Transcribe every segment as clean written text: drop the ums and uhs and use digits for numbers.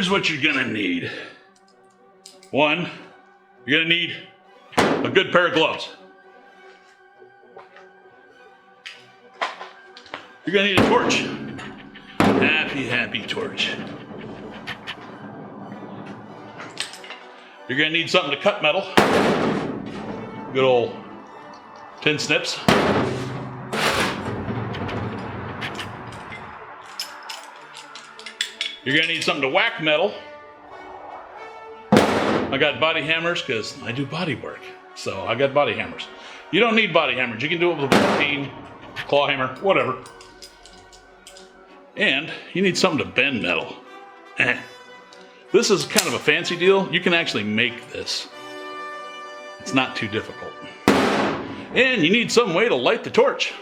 here's what you're gonna need. One, you're gonna need a good pair of gloves. You're gonna need a torch. Happy torch. You're gonna need something to cut metal. Good old tin snips. You're gonna need something to whack metal. I got body hammers because I do body work. So I got body hammers. You don't need body hammers. You can do it with a cane, claw hammer, whatever. And you need something to bend metal. This is kind of a fancy deal. You can actually make this. It's not too difficult. And you need some way to light the torch.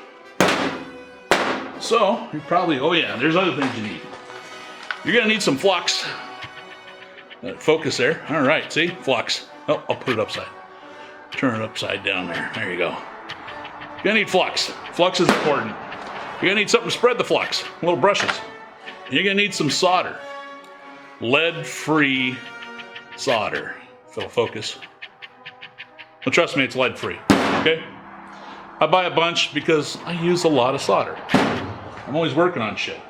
So you probably, oh yeah, there's other things you need. You're gonna need some flux. Focus there. All right, see, flux. Oh, I'll put it upside. Turn it upside down there. There you go. You're gonna need flux. Flux is important. You're gonna need something to spread the flux. Little brushes. And you're gonna need some solder. Lead-free solder. If it'll focus. Well, trust me, it's lead-free. Okay? I buy a bunch because I use a lot of solder. I'm always working on shit.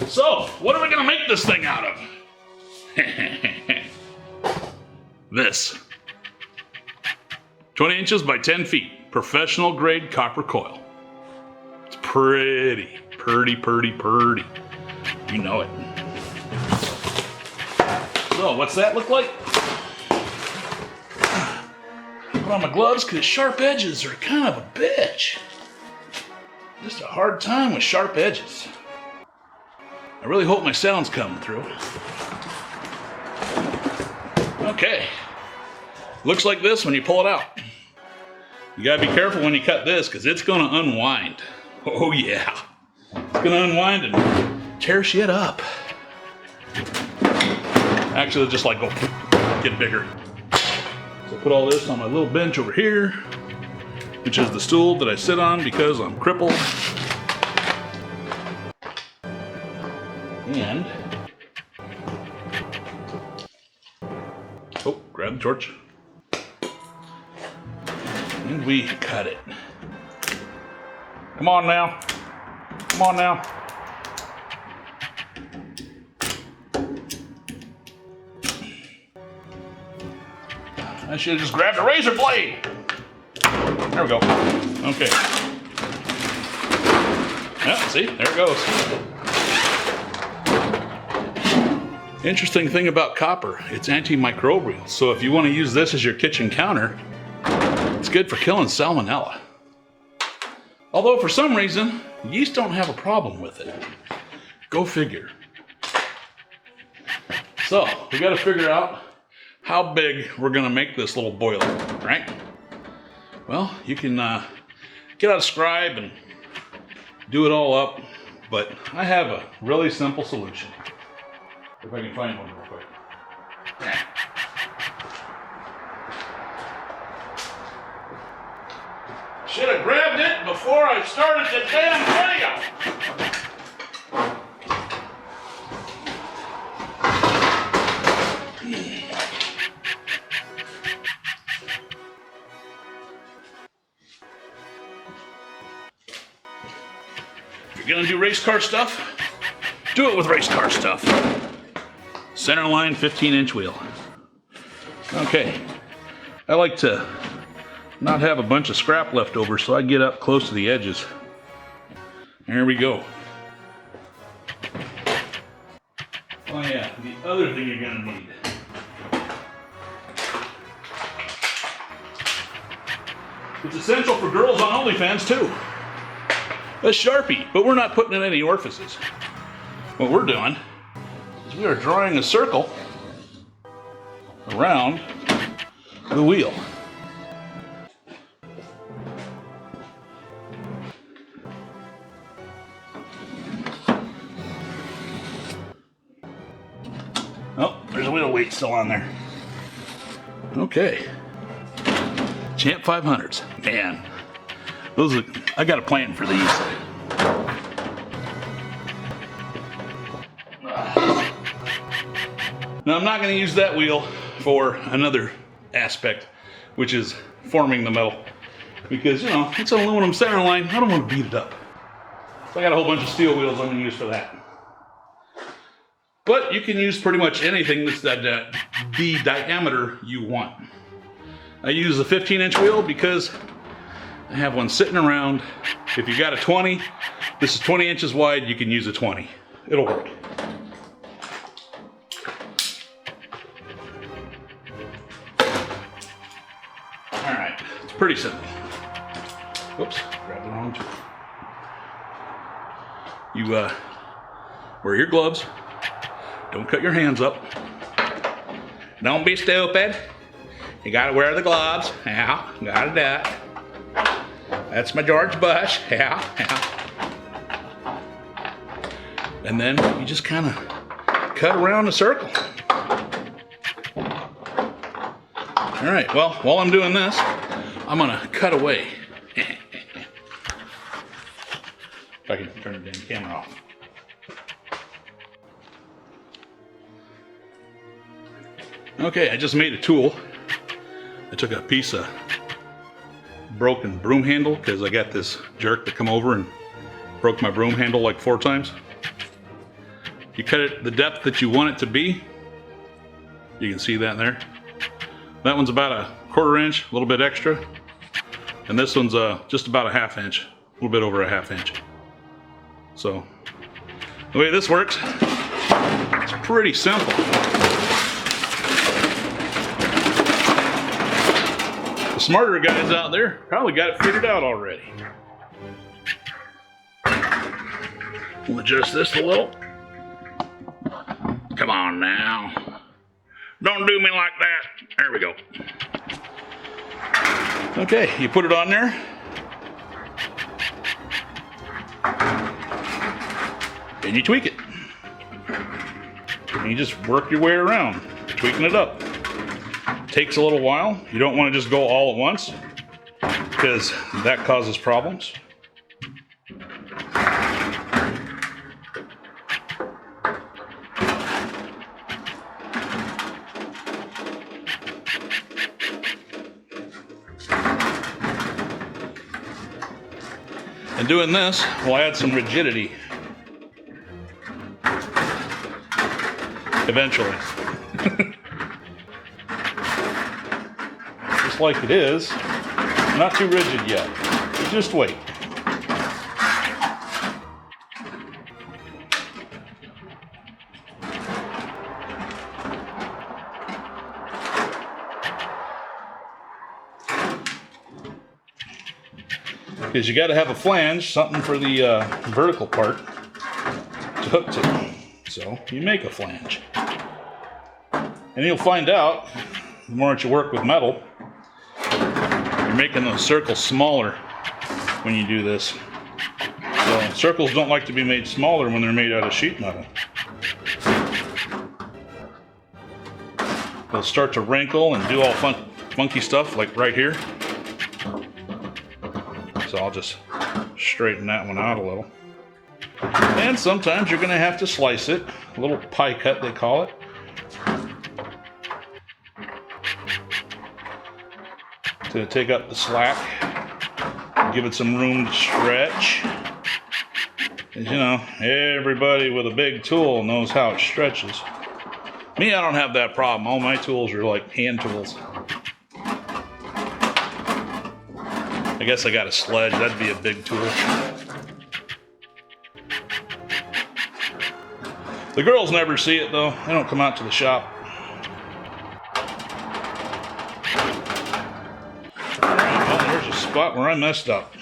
So, what are we gonna make this thing out of? This. 20 inches by 10 feet. Professional grade copper coil. It's pretty. You know it. So, what's that look like? Put on my gloves because sharp edges are kind of a bitch. Just a hard time with sharp edges. I really hope my sound's coming through. Okay. Looks like this when you pull it out. You gotta be careful when you cut this because it's gonna unwind. Oh yeah. It's gonna unwind and tear shit up. Actually, it'll just like go get bigger. So put all this on my little bench over here, which is the stool that I sit on because I'm crippled. And oh, grab the torch. And we cut it. Come on now. Come on now. I should have just grabbed a razor blade. There we go. Okay. Yeah, see, there it goes. Interesting thing about copper, it's antimicrobial. So if you want to use this as your kitchen counter, it's good for killing salmonella. Although for some reason, yeast don't have a problem with it. Go figure. So we got to figure out how big we're going to make this little boiler, right? Well, you can get out a scribe and do it all up, but I have a really simple solution. If I can find one real quick. Should have grabbed it before I started the damn video. If you're gonna do race car stuff, do it with race car stuff. Center line 15-inch wheel. Okay, I like to not have a bunch of scrap left over, so I get up close to the edges. There we go. Oh yeah, the other thing you're gonna need. It's essential for girls on OnlyFans too. A Sharpie, but we're not putting in any orifices. What we're doing is we are drawing a circle around the wheel. Oh, there's a wheel weight still on there. Okay. Champ 500s. Man, those are, I got a plan for these. Now I'm not going to use that wheel for another aspect, which is forming the metal. Because, you know, it's an aluminum center line. I don't want to beat it up. So I got a whole bunch of steel wheels I'm going to use for that. But you can use pretty much anything that's the diameter you want. I use a 15-inch wheel because I have one sitting around. If you got a 20, this is 20 inches wide, you can use a 20. It'll work. All right, it's pretty simple. Whoops, grabbed the wrong tool. You wear your gloves. Don't cut your hands up. Don't be stupid. You gotta wear the gloves. Yeah, gotta do it. That's my George Bush. Yeah, yeah. And then you just kind of cut around a circle. All right, well, while I'm doing this, I'm gonna cut away. If I can turn the damn camera off. Okay, I just made a tool. I took a piece of broken broom handle because I got this jerk to come over and broke my broom handle like 4 times. You cut it the depth that you want it to be. You can see that there. That one's about a 1/4 inch, a little bit extra. And this one's just about a 1/2 inch, a little bit over a 1/2 inch. So, the way this works, it's pretty simple. The smarter guys out there probably got it figured out already. We'll adjust this a little. Come on now. Don't do me like that. There we go. Okay, you put it on there. And you tweak it. And you just work your way around, tweaking it up. Takes a little while. You don't want to just go all at once because that causes problems. And doing this will add some rigidity eventually. Just like it is, not too rigid yet. Just wait. Because you got to have a flange, something for the vertical part to hook to. So you make a flange. And you'll find out, the more that you work with metal, you're making those circles smaller when you do this. So circles don't like to be made smaller when they're made out of sheet metal. They'll start to wrinkle and do all funky stuff like right here. So I'll just straighten that one out a little. And sometimes you're going to have to slice it. A little pie cut, they call it. To take up the slack. Give it some room to stretch. As you know, everybody with a big tool knows how it stretches. Me, I don't have that problem. All my tools are like hand tools. I guess I got a sledge. That'd be a big tool. The girls never see it though. They don't come out to the shop. Alright, well, there's a spot where I messed up.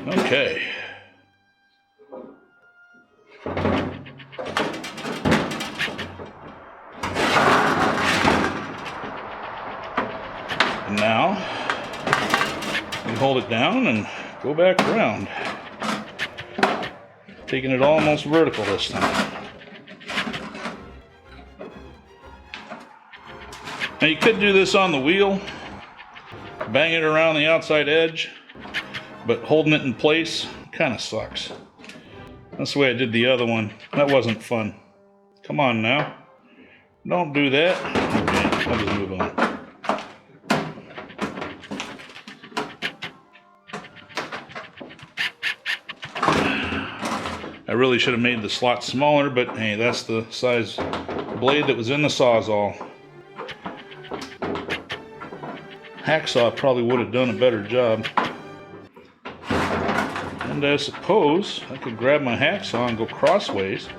Okay. And now, we hold it down and go back around. Taking it almost vertical this time. Now you could do this on the wheel, bang it around the outside edge, but holding it in place kind of sucks. That's the way I did the other one. That wasn't fun. Come on now. Don't do that. Okay, I'll just move on. I really should have made the slot smaller, but hey, that's the size blade that was in the Sawzall. Hacksaw probably would have done a better job. And I suppose I could grab my hacksaw and go crossways.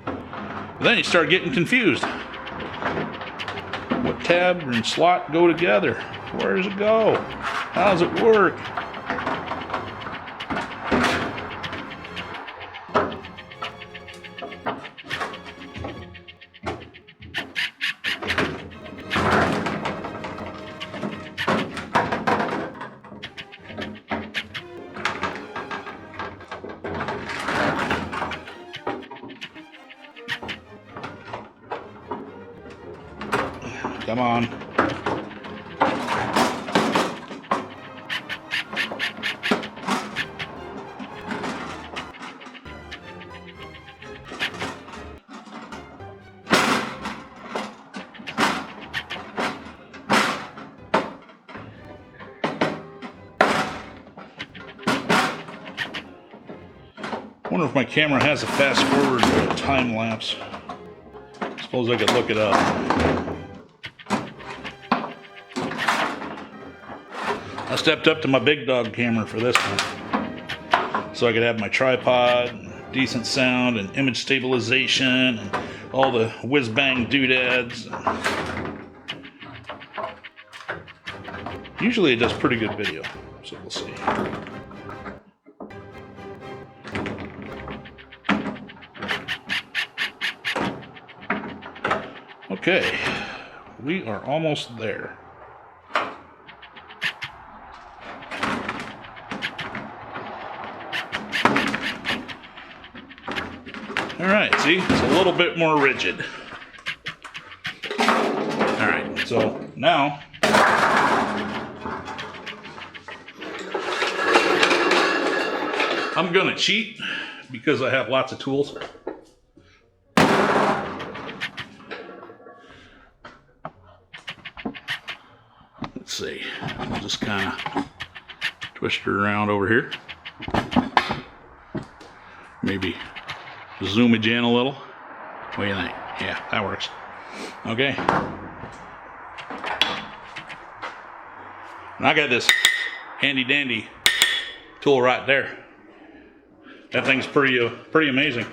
But then you start getting confused. What tab and slot go together? Where does it go? How does it work? Come on. I wonder if my camera has a fast forward time lapse. Suppose I could look it up. I stepped up to my big dog camera for this one, so I could have my tripod, and decent sound, and image stabilization, and all the whiz-bang doodads. Usually it does pretty good video, so we'll see. Okay, we are almost there. Alright, see, it's a little bit more rigid. Alright, so now I'm gonna cheat because I have lots of tools. Let's see, I'll just kind of twist it around over here. Maybe zoom it in a little. What do you think? Yeah, that works. Okay. And I got this handy dandy tool right there. That thing's pretty amazing.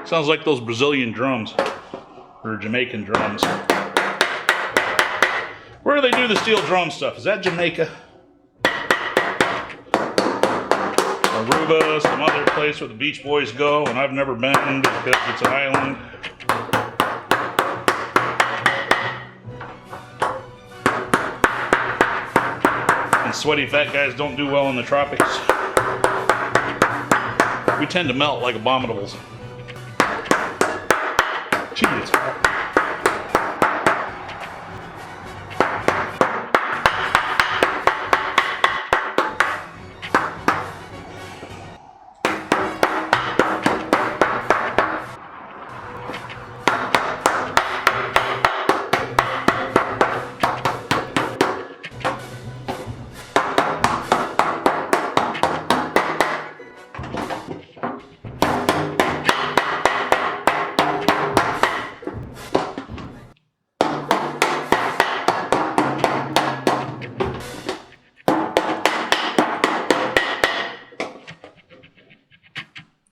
Sounds like those Brazilian drums, or Jamaican drums. Where do they do the steel drum stuff? Is that Jamaica? Aruba, some other place where the Beach Boys go, and I've never been because it's an island. And sweaty fat guys don't do well in the tropics. We tend to melt like abominables. Gee, it's hot.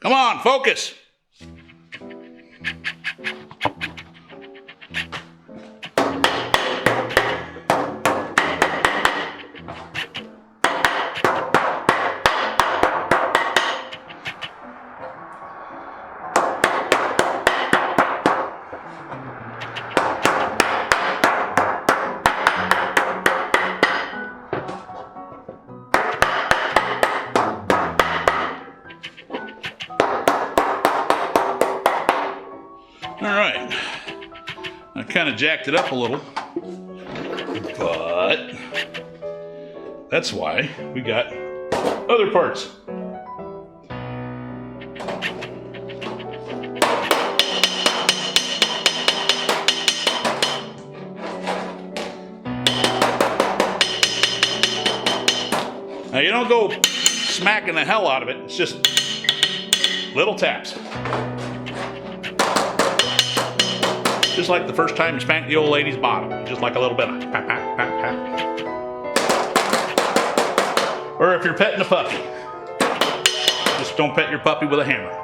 Come on, focus. kind of jacked it up a little, but that's why we got other parts. Now you don't go smacking the hell out of it, it's just little taps. Just like the first time you spank the old lady's bottom, just like a little bit of pat, pat, pat, pat. Or if you're petting a puppy, just don't pet your puppy with a hammer.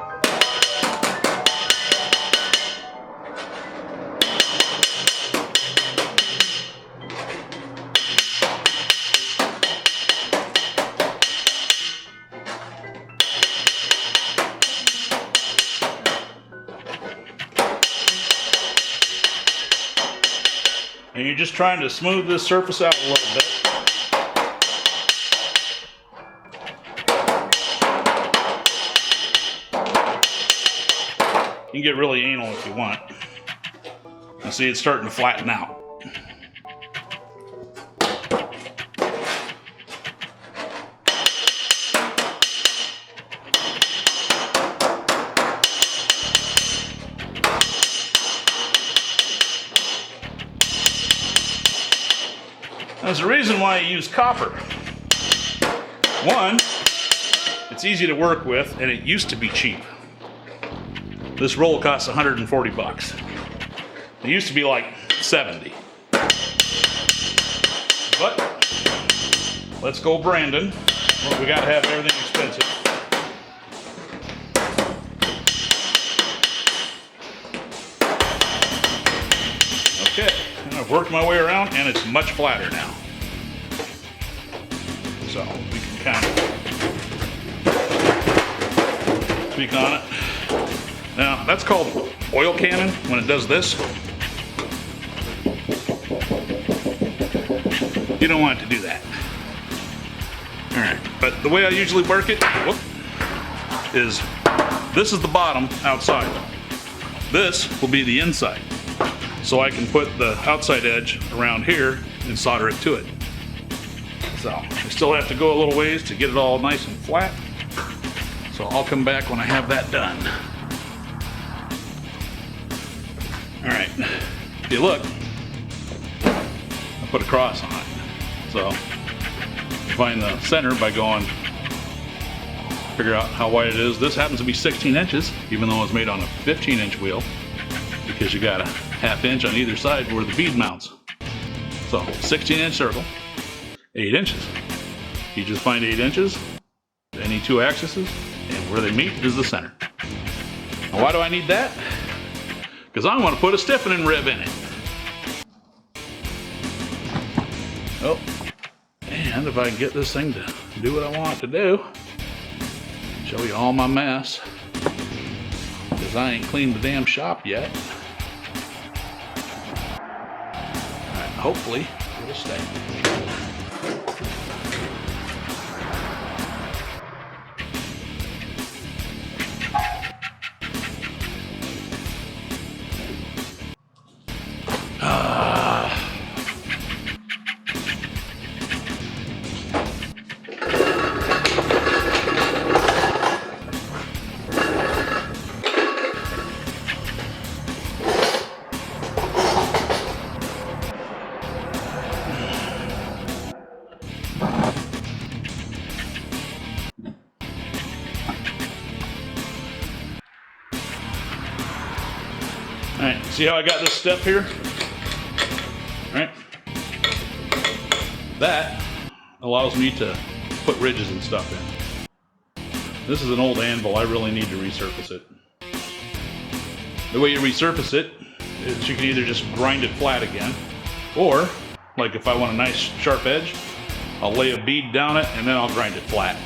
And you're just trying to smooth this surface out a little bit. You can get really anal if you want. Now see, it's starting to flatten out. There's a reason why I use copper. One, it's easy to work with, and it used to be cheap. This roll costs 140 bucks. It used to be like 70. But let's go Brandon. Well, we gotta have everything expensive. Okay, and I've worked my way around, and it's much flatter now. So we can kind of tweak on it. Now that's called oil cannon when it does this. You don't want it to do that. All right, but the way I usually work it is this is the bottom outside. This will be the inside. So I can put the outside edge around here and solder it to it. So I still have to go a little ways to get it all nice and flat. So I'll come back when I have that done. All right, if you look, I put a cross on it. So you find the center by going, figure out how wide it is. This happens to be 16 inches, even though it's made on a 15-inch wheel, because you got a ½ inch on either side where the bead mounts. So 16-inch circle, 8 inches. You just find 8 inches, any two axes, and where they meet is the center. Now why do I need that? Because I want to put a stiffening rib in it. Oh, and if I can get this thing to do what I want it to do, show you all my mess, because I ain't cleaned the damn shop yet. All right, hopefully it'll stay. Alright, see how I got this step here? Alright. That allows me to put ridges and stuff in. This is an old anvil, I really need to resurface it. The way you resurface it is you can either just grind it flat again, or, like if I want a nice sharp edge, I'll lay a bead down it and then I'll grind it flat.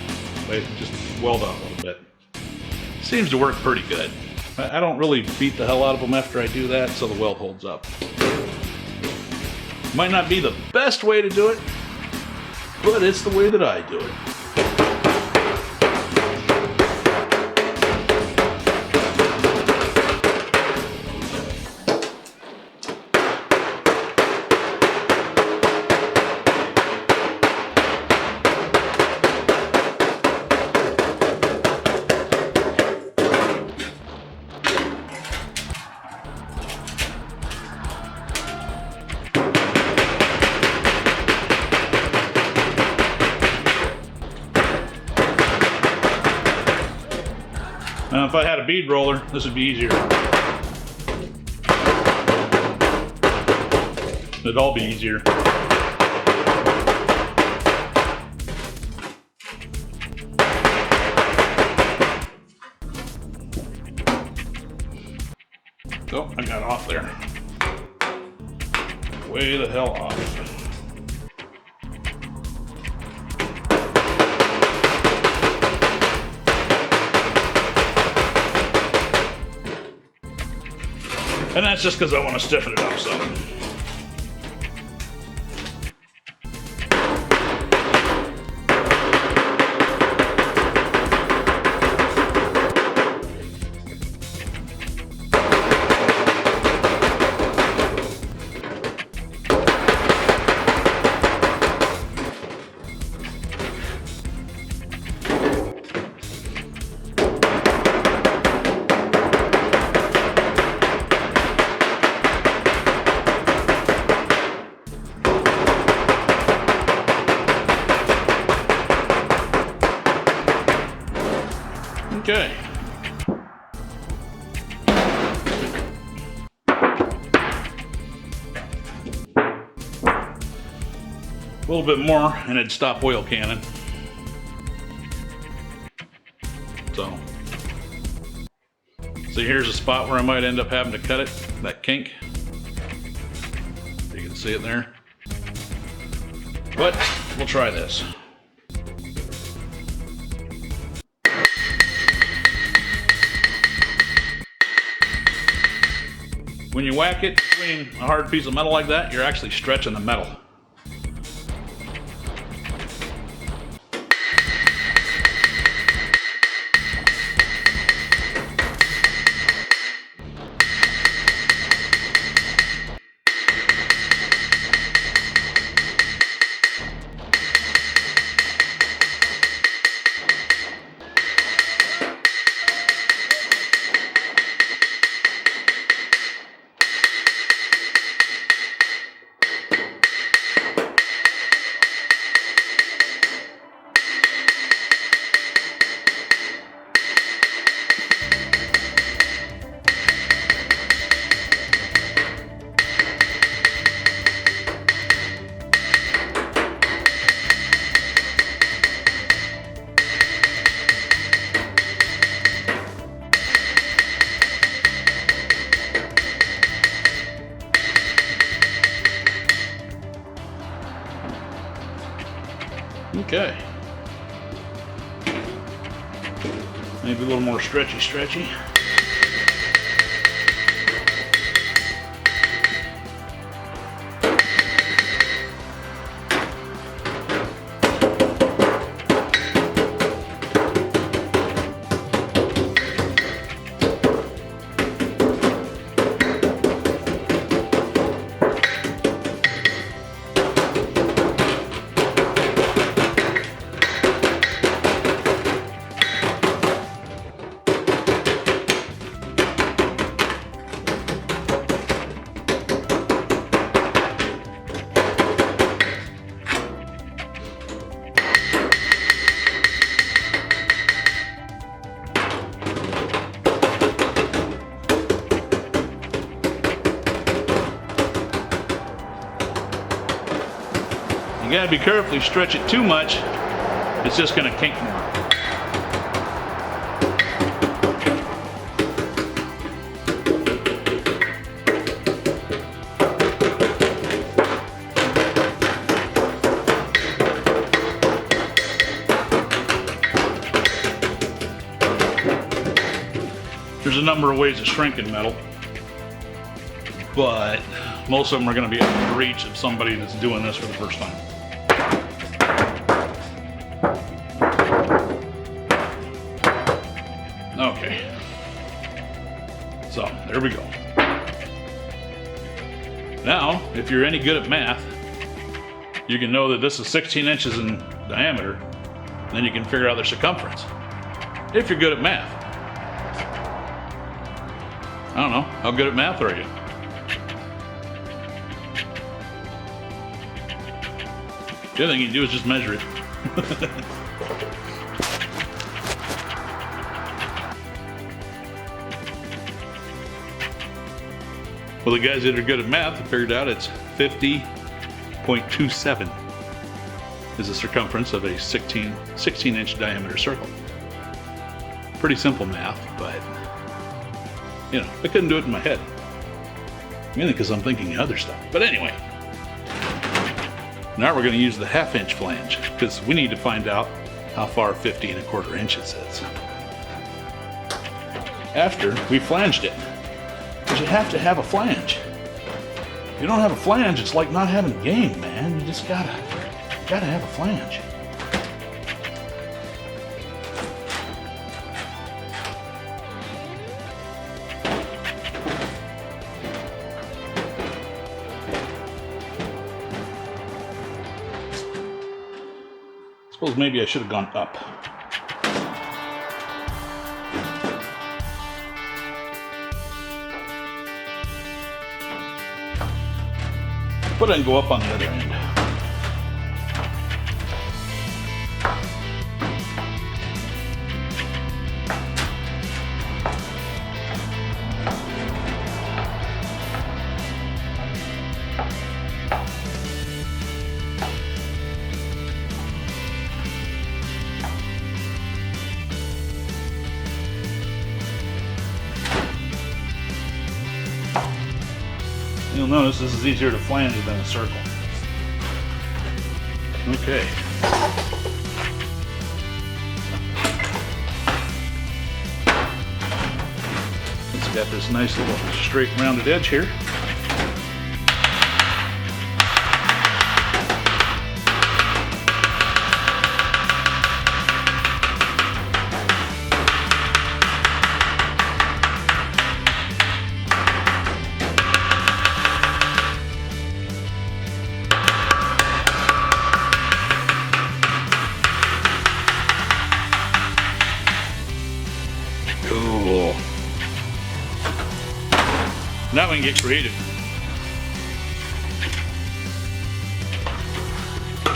Just weld up a little bit. Seems to work pretty good. I don't really beat the hell out of them after I do that, so the weld holds up. Might not be the best way to do it, but it's the way that I do it. Now, if I had a bead roller, this would be easier. It'd all be easier. Oh, I got off there. Way the hell off. And that's just because I want to stiffen it up some. Okay. A little bit more and it'd stop oil cannon. So, see, here's a spot where I might end up having to cut it, that kink. You can see it there. But we'll try this. When you whack it between a hard piece of metal like that, you're actually stretching the metal. Okay. Maybe a little more stretchy. You gotta be careful, if you stretch it too much, it's just gonna kink more. There's a number of ways of shrinking metal, but most of them are going to be out of reach of somebody that's doing this for the first time. Okay, so there we go. Now, if you're any good at math, you can know that this is 16 inches in diameter, and then you can figure out their circumference. If you're good at math. I don't know, how good at math are you? The other thing you can do is just measure it. Well, the guys that are good at math have figured out it's 50.27 is the circumference of a 16-inch diameter circle. Pretty simple math, but you know, I couldn't do it in my head. Mainly because I'm thinking other stuff. But anyway, now we're going to use the 1/2-inch flange because we need to find out how far 50 1/4 inches is. After we flanged it, because you have to have a flange. If you don't have a flange, it's like not having game, man. You just gotta have a flange. Suppose maybe I should have gone up. But I can go up on the other end. You'll notice this is easier to flange than a circle. Okay. It's got this nice little straight rounded edge here. Cool. Now we can get creative. So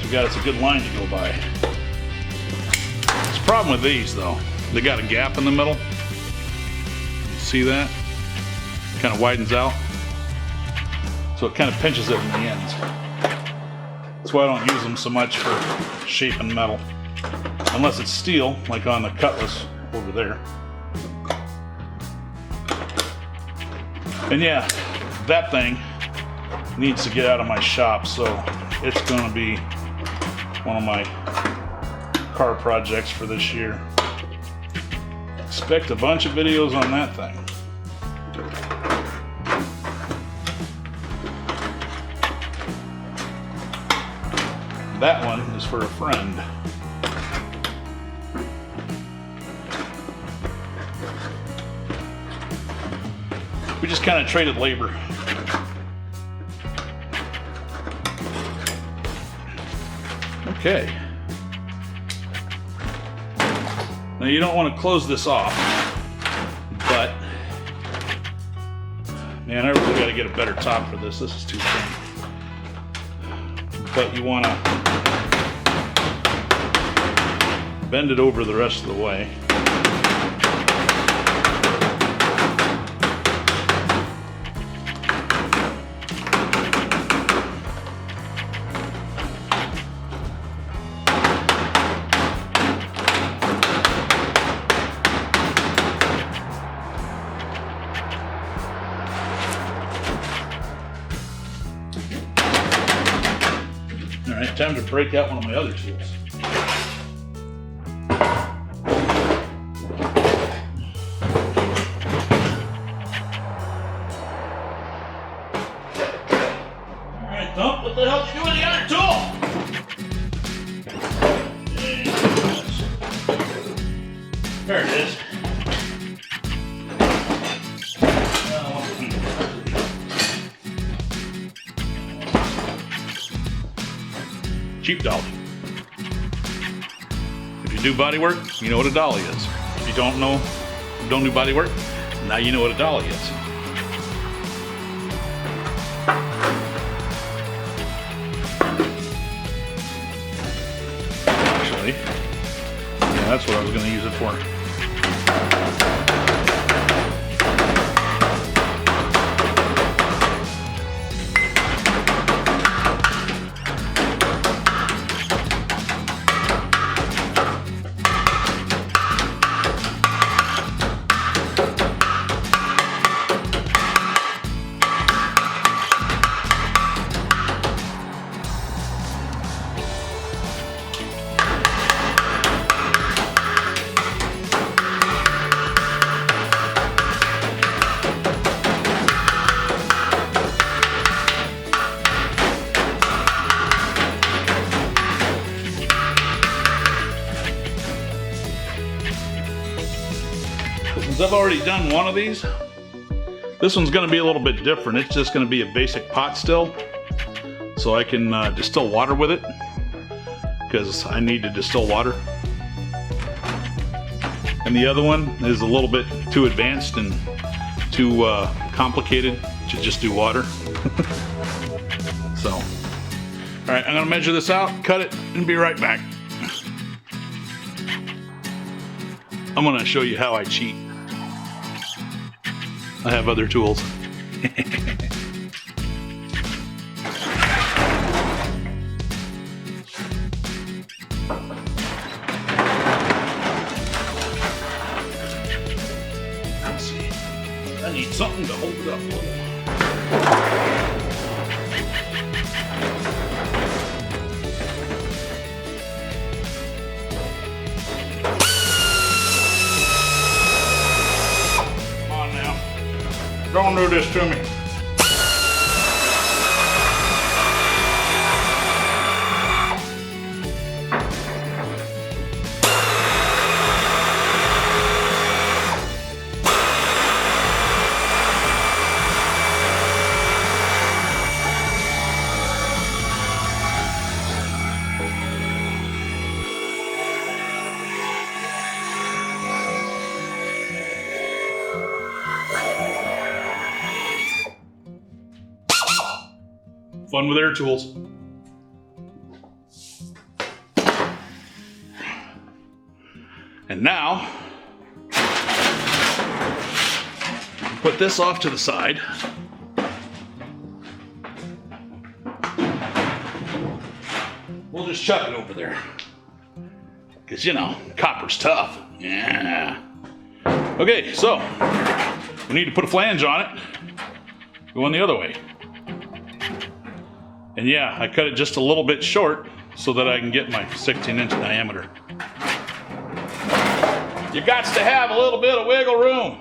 we got us a good line to go by. There's a problem with these though. They got a gap in the middle. You see that? Kind of widens out. So it kind of pinches it in the ends. That's why I don't use them so much for shaping metal. Unless it's steel, like on the cutlass over there. And yeah, that thing needs to get out of my shop, so it's gonna be one of my car projects for this year. Expect a bunch of videos on that thing. That one is for a friend. We just kind of traded labor. Okay. Now you don't want to close this off, but man, I really got to get a better top for this. This is too thin. But you want to bend it over the rest of the way. Alright, time to break out one of my other tools. Alright, Thump, what the hell did you do with the other tool? There it is. Cheap dolly. If you do body work, you know what a dolly is. If you don't do body work, now you know what a dolly is. Actually, yeah, that's what I was going to use it for. Since I've already done one of these, this one's going to be a little bit different. It's just going to be a basic pot still, so I can distill water with it, because I need to distill water. And the other one is a little bit too advanced and too complicated to just do water. So, all right, I'm gonna measure this out, cut it, and be right back. I'm gonna show you how I cheat. I have other tools. Let's see. I need something to hold it up a little. Don't do this to me. Fun with air tools. And now, put this off to the side. We'll just chuck it over there. Because, you know, copper's tough. Yeah. Okay, so we need to put a flange on it. Going the other way. And yeah, I cut it just a little bit short so that I can get my 16-inch diameter. You got to have a little bit of wiggle room.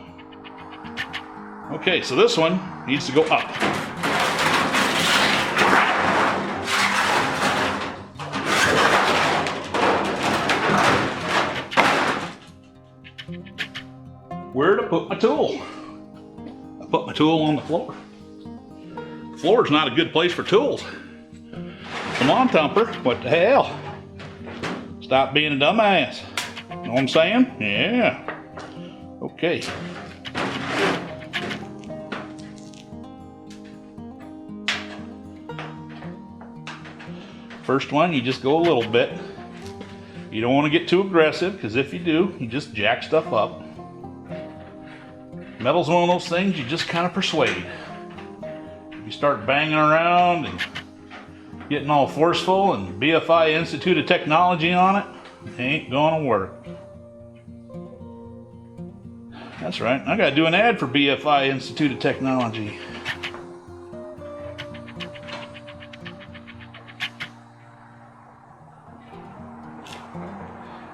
Okay, so this one needs to go up. Where to put my tool? I put my tool on the floor. The floor is not a good place for tools. Come on, Thumper, what the hell? Stop being a dumbass. Know what I'm saying? Yeah. Okay. First one, you just go a little bit. You don't want to get too aggressive, because if you do, you just jack stuff up. Metal's one of those things you just kind of persuade. If you start banging around and getting all forceful and BFI Institute of Technology on it, it ain't gonna work. That's right, I gotta do an ad for BFI Institute of Technology.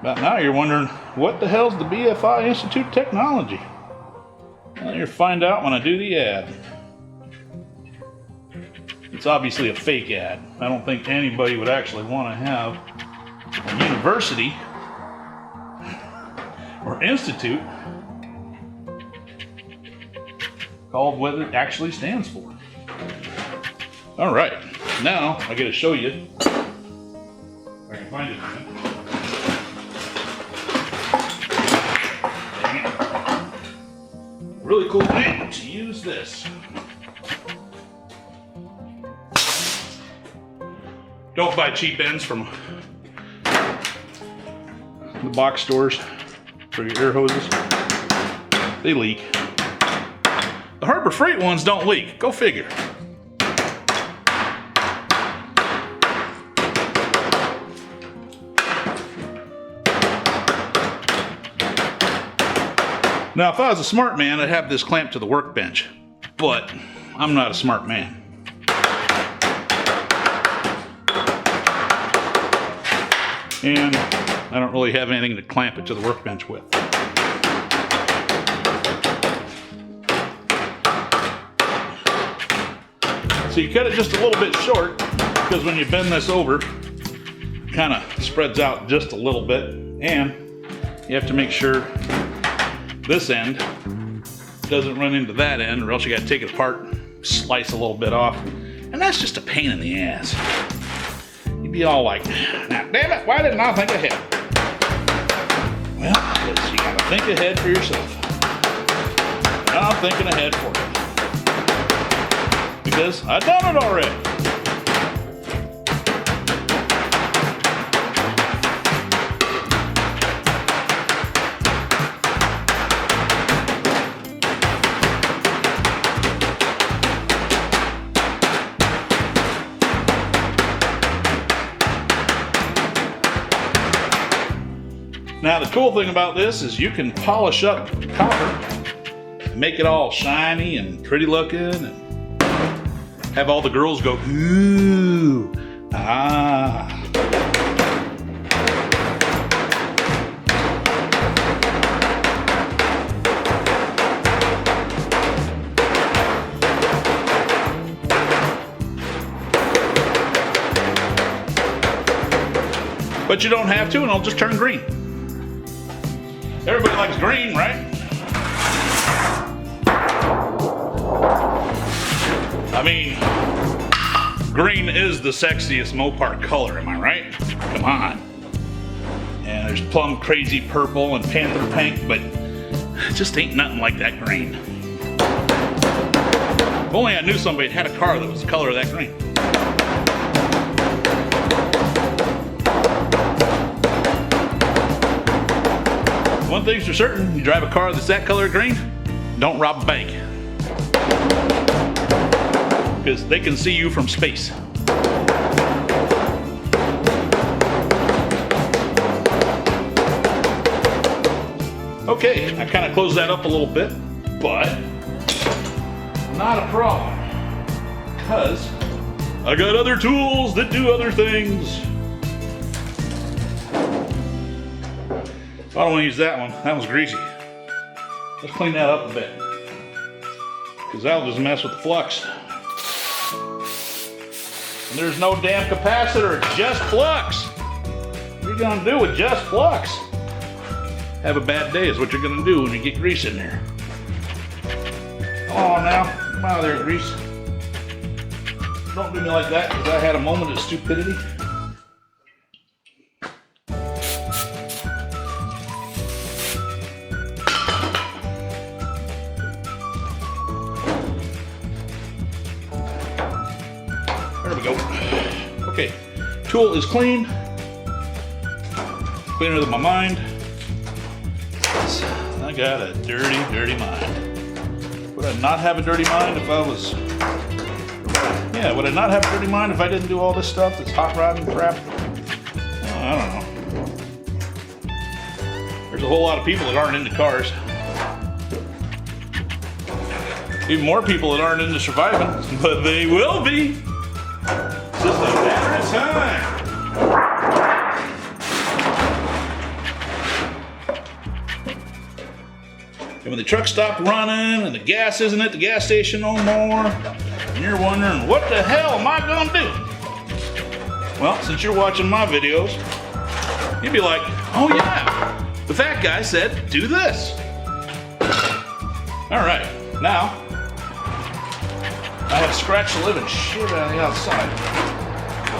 But now you're wondering, what the hell's the BFI Institute of Technology? Well, you'll find out when I do the ad. It's obviously a fake ad. I don't think anybody would actually want to have a university or institute called what it actually stands for. All right, now I got to show you. If I can find it. Dang it. Really cool way to use this. Don't buy cheap ends from the box stores for your air hoses. They leak. The Harbor Freight ones don't leak. Go figure. Now, if I was a smart man, I'd have this clamped to the workbench. But I'm not a smart man. And I don't really have anything to clamp it to the workbench with. So you cut it just a little bit short, because when you bend this over, it kind of spreads out just a little bit, and you have to make sure this end doesn't run into that end, or else you gotta take it apart, slice a little bit off, and that's just a pain in the ass. You'd be all like, now damn it, why didn't I think ahead? Well, because you gotta think ahead for yourself. And I'm thinking ahead for you. Because I've done it already. Now the cool thing about this is you can polish up copper, make it all shiny and pretty looking, and have all the girls go, ooh, ah. But you don't have to, and it'll just turn green. Everybody likes green, right? I mean, green is the sexiest Mopar color, am I right? Come on. And there's plum crazy purple and panther pink, but it just ain't nothing like that green. If only I knew somebody had a car that was the color of that green. One thing's for certain, you drive a car that's that color green, don't rob a bank. Because they can see you from space. Okay, I kind of closed that up a little bit, but not a problem. Because I got other tools that do other things. I don't want to use that one. That one's greasy. Let's clean that up a bit. Because that'll just mess with the flux. And there's no damn capacitor, just flux. What are you going to do with just flux? Have a bad day is what you're going to do when you get grease in there. Come on now. Come out of there, grease. Don't do me like that because I had a moment of stupidity. There we go. Okay, tool is clean. Cleaner than my mind. I got a dirty, dirty mind. Would I not have a dirty mind if I was... Yeah, would I not have a dirty mind if I didn't do all this stuff, this hot rodding crap? Well, I don't know. There's a whole lot of people that aren't into cars. Even more people that aren't into surviving, but they will be. It's just a matter of time. And when the truck stopped running and the gas isn't at the gas station no more, and you're wondering, what the hell am I gonna do? Well, since you're watching my videos, you'd be like, oh yeah, the fat guy said, do this. All right, now, I have scratched the living shit out of the outside,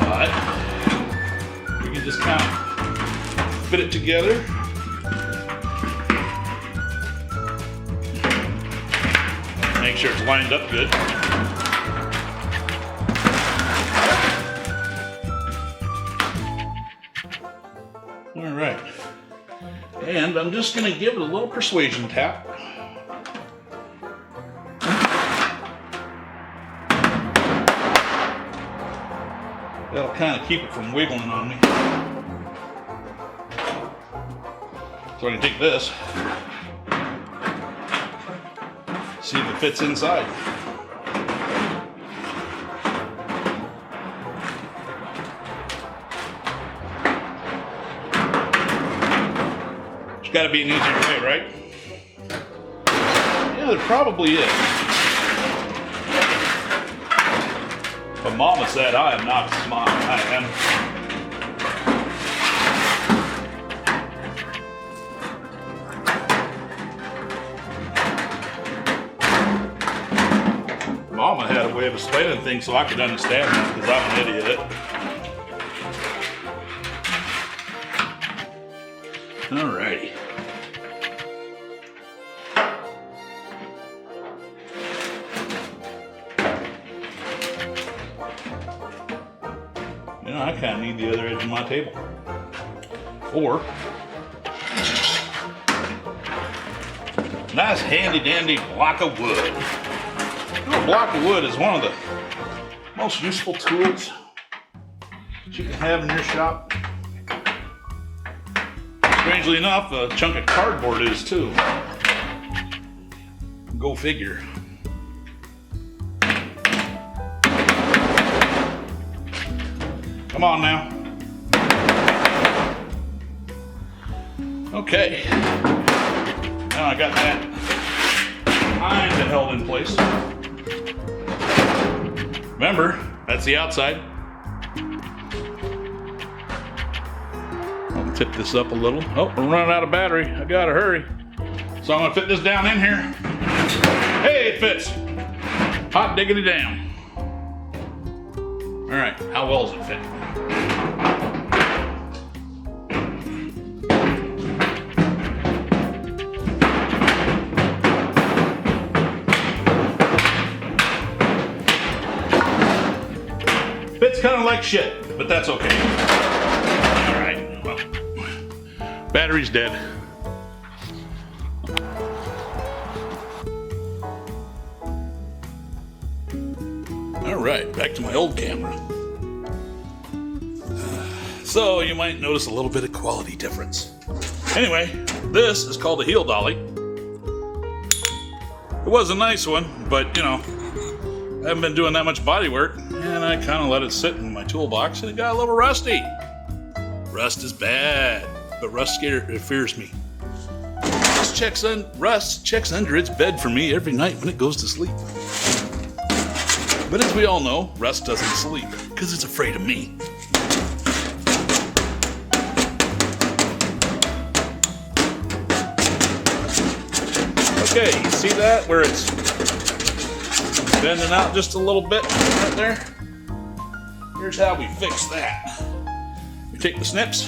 but we can just kind of fit it together. Make sure it's lined up good. All right, and I'm just going to give it a little persuasion tap. That'll kind of keep it from wiggling on me. So I can take this, see if it fits inside. There's got to be an easier way, right? Yeah, there probably is. But Mama said I am not smart. I am. way of explaining things so I could understand them, because I'm an idiot. Alrighty. You know, I kind of need the other edge of my table. Or, nice handy dandy block of wood. You know, a block of wood is one of the most useful tools that you can have in your shop. Strangely enough, a chunk of cardboard is too. Go figure. Come on now. Okay. Now I got that kind of held in place. Remember, that's the outside. I'll tip this up a little. Oh, we're running out of battery. I gotta hurry. So I'm gonna fit this down in here. Hey, it fits. Hot diggity damn. All right, how well does it fit? Fits kind of like shit, but that's okay. All right, well, battery's dead. All right, back to my old camera. So you might notice a little bit of quality difference. Anyway, this is called a heel dolly. It was a nice one, but you know, I haven't been doing that much body work, and I kind of let it sit in my toolbox, and it got a little rusty. Rust is bad, but rust fears me. Rust checks under its bed for me every night when it goes to sleep. But as we all know, rust doesn't sleep, because it's afraid of me. Okay, you see that? Where it's bending out just a little bit right there? Here's how we fix that. We take the snips,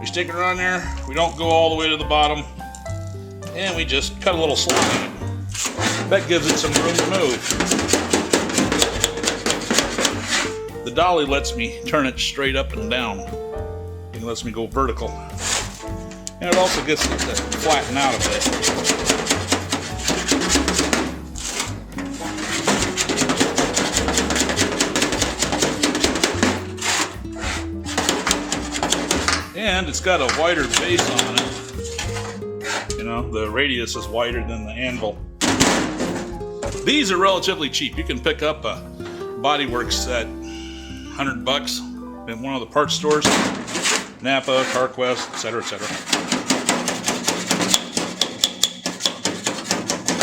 we stick it around there, we don't go all the way to the bottom, and we just cut a little slot in it. That gives it some room to move. The dolly lets me turn it straight up and down. It lets me go vertical. And it also gets it to flatten out a bit. And it's got a wider base on it. You know, the radius is wider than the anvil. These are relatively cheap. You can pick up a bodywork set, $100 in one of the parts stores, Napa, CarQuest, etc., etc.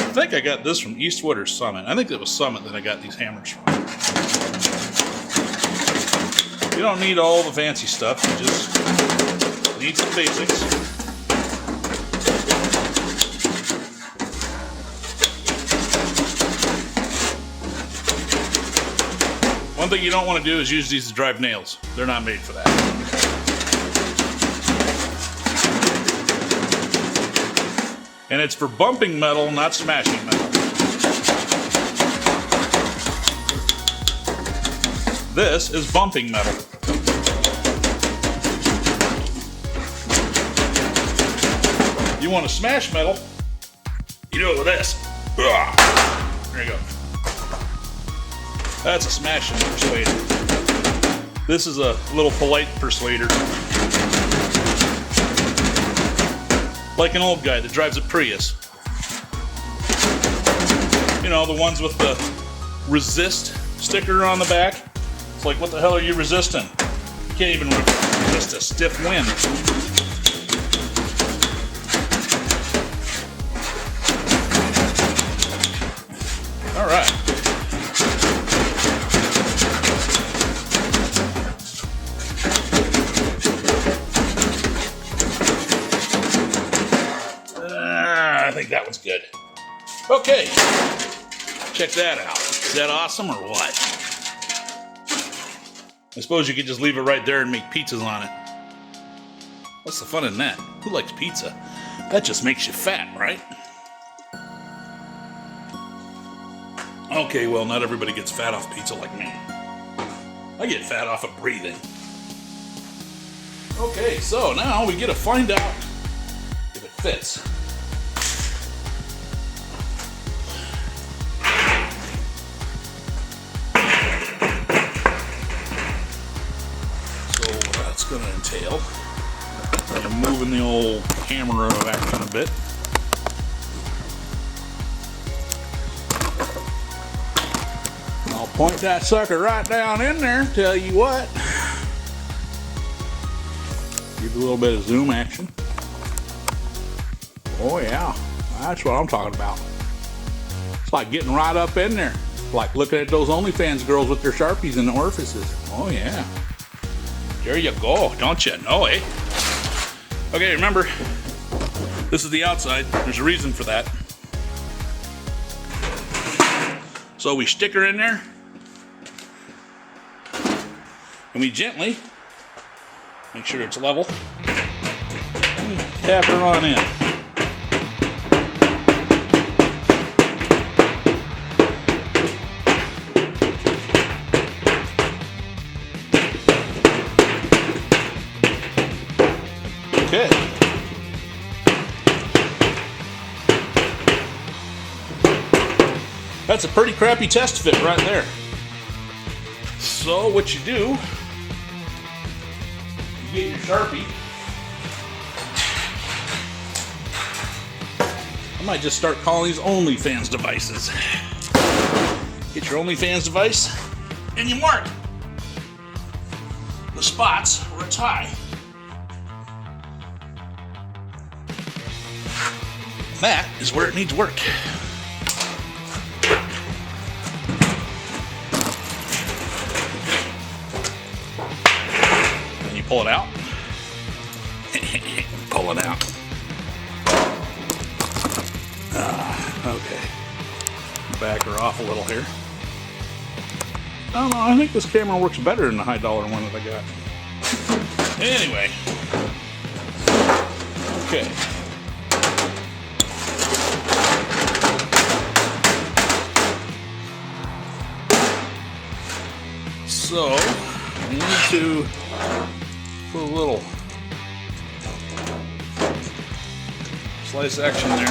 I think I got this from Eastwood or Summit. I think it was Summit that I got these hammers from. You don't need all the fancy stuff. You just need some basics. One thing you don't want to do is use these to drive nails. They're not made for that. And it's for bumping metal, not smashing metal. This is bumping metal. You want to smash metal, you do it with this. There you go. That's a smashing persuader. This is a little polite persuader. Like an old guy that drives a Prius. You know, the ones with the resist sticker on the back. It's like, what the hell are you resisting? You can't even resist a stiff wind. All right. I think that one's good. Okay, check that out. Is that awesome or what? I suppose you could just leave it right there and make pizzas on it. What's the fun in that? Who likes pizza? That just makes you fat, right? Okay, well, not everybody gets fat off pizza like me. I get fat off of breathing. Okay, so now we get to find out if it fits. So what that's going to entail, I'm moving the old camera back in a bit. I'll point that sucker right down in there, tell you what. Give it a little bit of zoom action. Oh yeah, that's what I'm talking about. It's like getting right up in there. Like looking at those OnlyFans girls with their Sharpies in the orifices. Oh yeah. There you go, don't you know, eh? Okay, remember, this is the outside. There's a reason for that. So we stick her in there, and we gently make sure it's level, and tap her on in. Okay. That's a pretty crappy test fit right there. So what you do, you get your Sharpie. I might just start calling these OnlyFans devices. Get your OnlyFans device and you mark the spots where it's high. That is where it needs work. Then you pull it out. Pull it out. Okay. Back her off a little here. I don't know, I think this camera works better than the high dollar one that I got. Anyway. Okay. So, I need to put a little slice action there.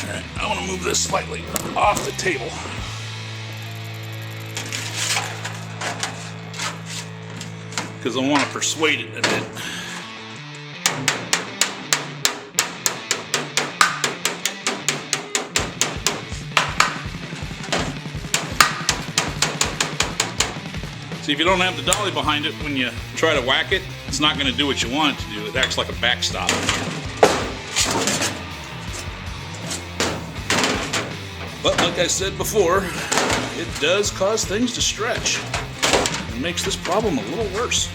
Alright, I want to move this slightly off the table. Because I want to persuade it a bit. See, if you don't have the dolly behind it, when you try to whack it, it's not going to do what you want it to do. It acts like a backstop. But like I said before, it does cause things to stretch. It makes this problem a little worse.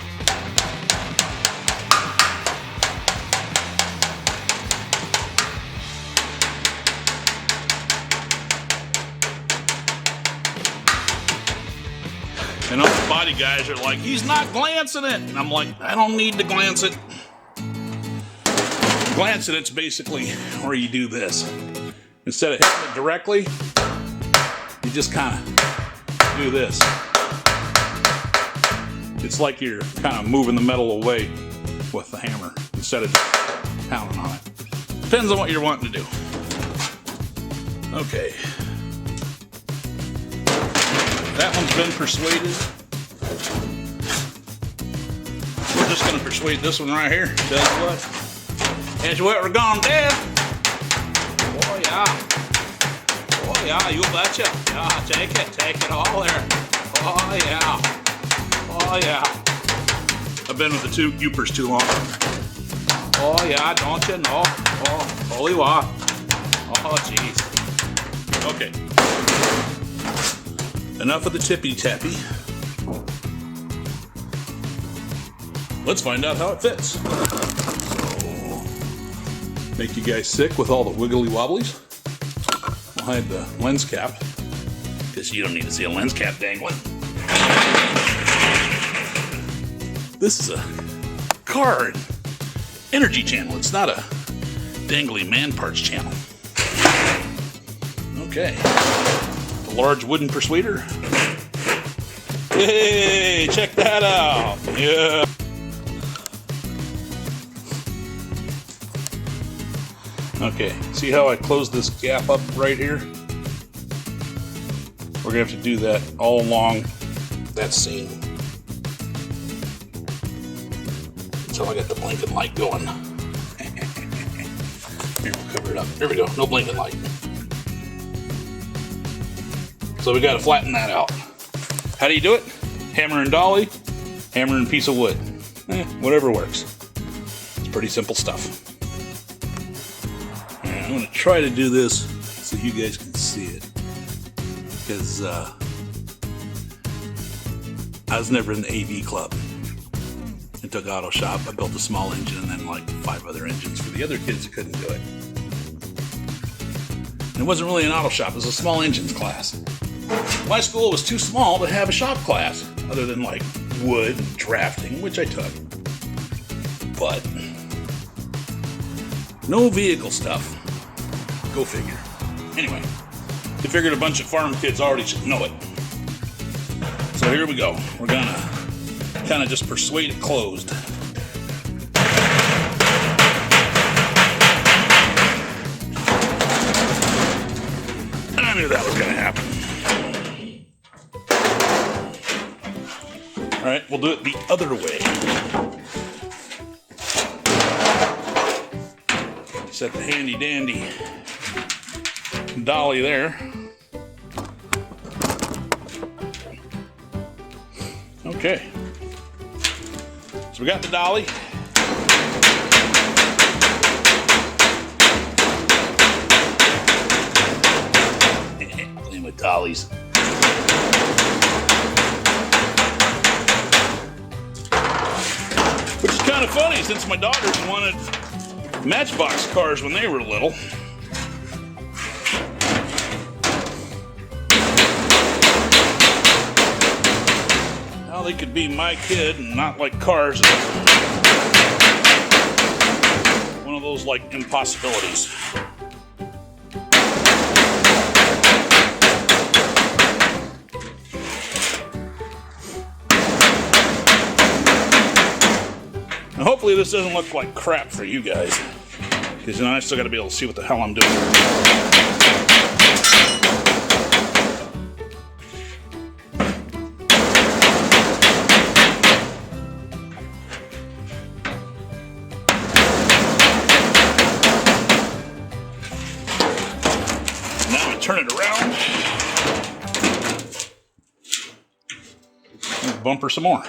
And all the body guys are like, he's not glancing it. And I'm like, I don't need to glance it. Glancing it's basically where you do this. Instead of hitting it directly, you just kind of do this. It's like you're kind of moving the metal away with the hammer instead of just pounding on it. Depends on what you're wanting to do. Okay. That one's been persuaded. We're just going to persuade this one right here. Tell you what. That's what we're going to do. Oh, yeah. Oh, yeah, you betcha. Yeah, take it all there. Oh, yeah. Oh, yeah. I've been with the two Upers too long. Oh, yeah, don't you know? Oh, holy wow. Oh, jeez. Okay. Enough of the tippy-tappy. Let's find out how it fits. So, Make you guys sick with all the wiggly wobblies. We'll hide the lens cap, because you don't need to see a lens cap dangling. This is a car and energy channel. It's not a dangly man parts channel. Okay. The large wooden persuader. Hey, check that out. Yeah. Okay, see how I closed this gap up right here? We're gonna have to do that all along that seam until I get the blinking light going. Here, we'll cover it up. There we go, no blinking light. So we gotta flatten that out. How do you do it? Hammer and dolly, hammer and piece of wood. Whatever works. It's pretty simple stuff. I'm going to try to do this so you guys can see it, because I was never in the AV club. I took auto shop. I built a small engine and then like 5 other engines for the other kids that couldn't do it. And it wasn't really an auto shop. It was a small engines class. My school was too small to have a shop class other than like wood and drafting, which I took. But no vehicle stuff. Go figure. Anyway, I figured a bunch of farm kids already should know it. So here we go. We're gonna kind of just persuade it closed. I knew that was gonna happen. All right, we'll do it the other way. Set the handy dandy dolly there. Okay. So we got the dolly. Playing with dollies. Which is kind of funny since my daughters wanted Matchbox cars when they were little. Now they could be my kid and not like cars. One of those like impossibilities. Now hopefully this doesn't look like crap for you guys, because I still got to be able to see what the hell I'm doing. Now I turn it around and bumper some more.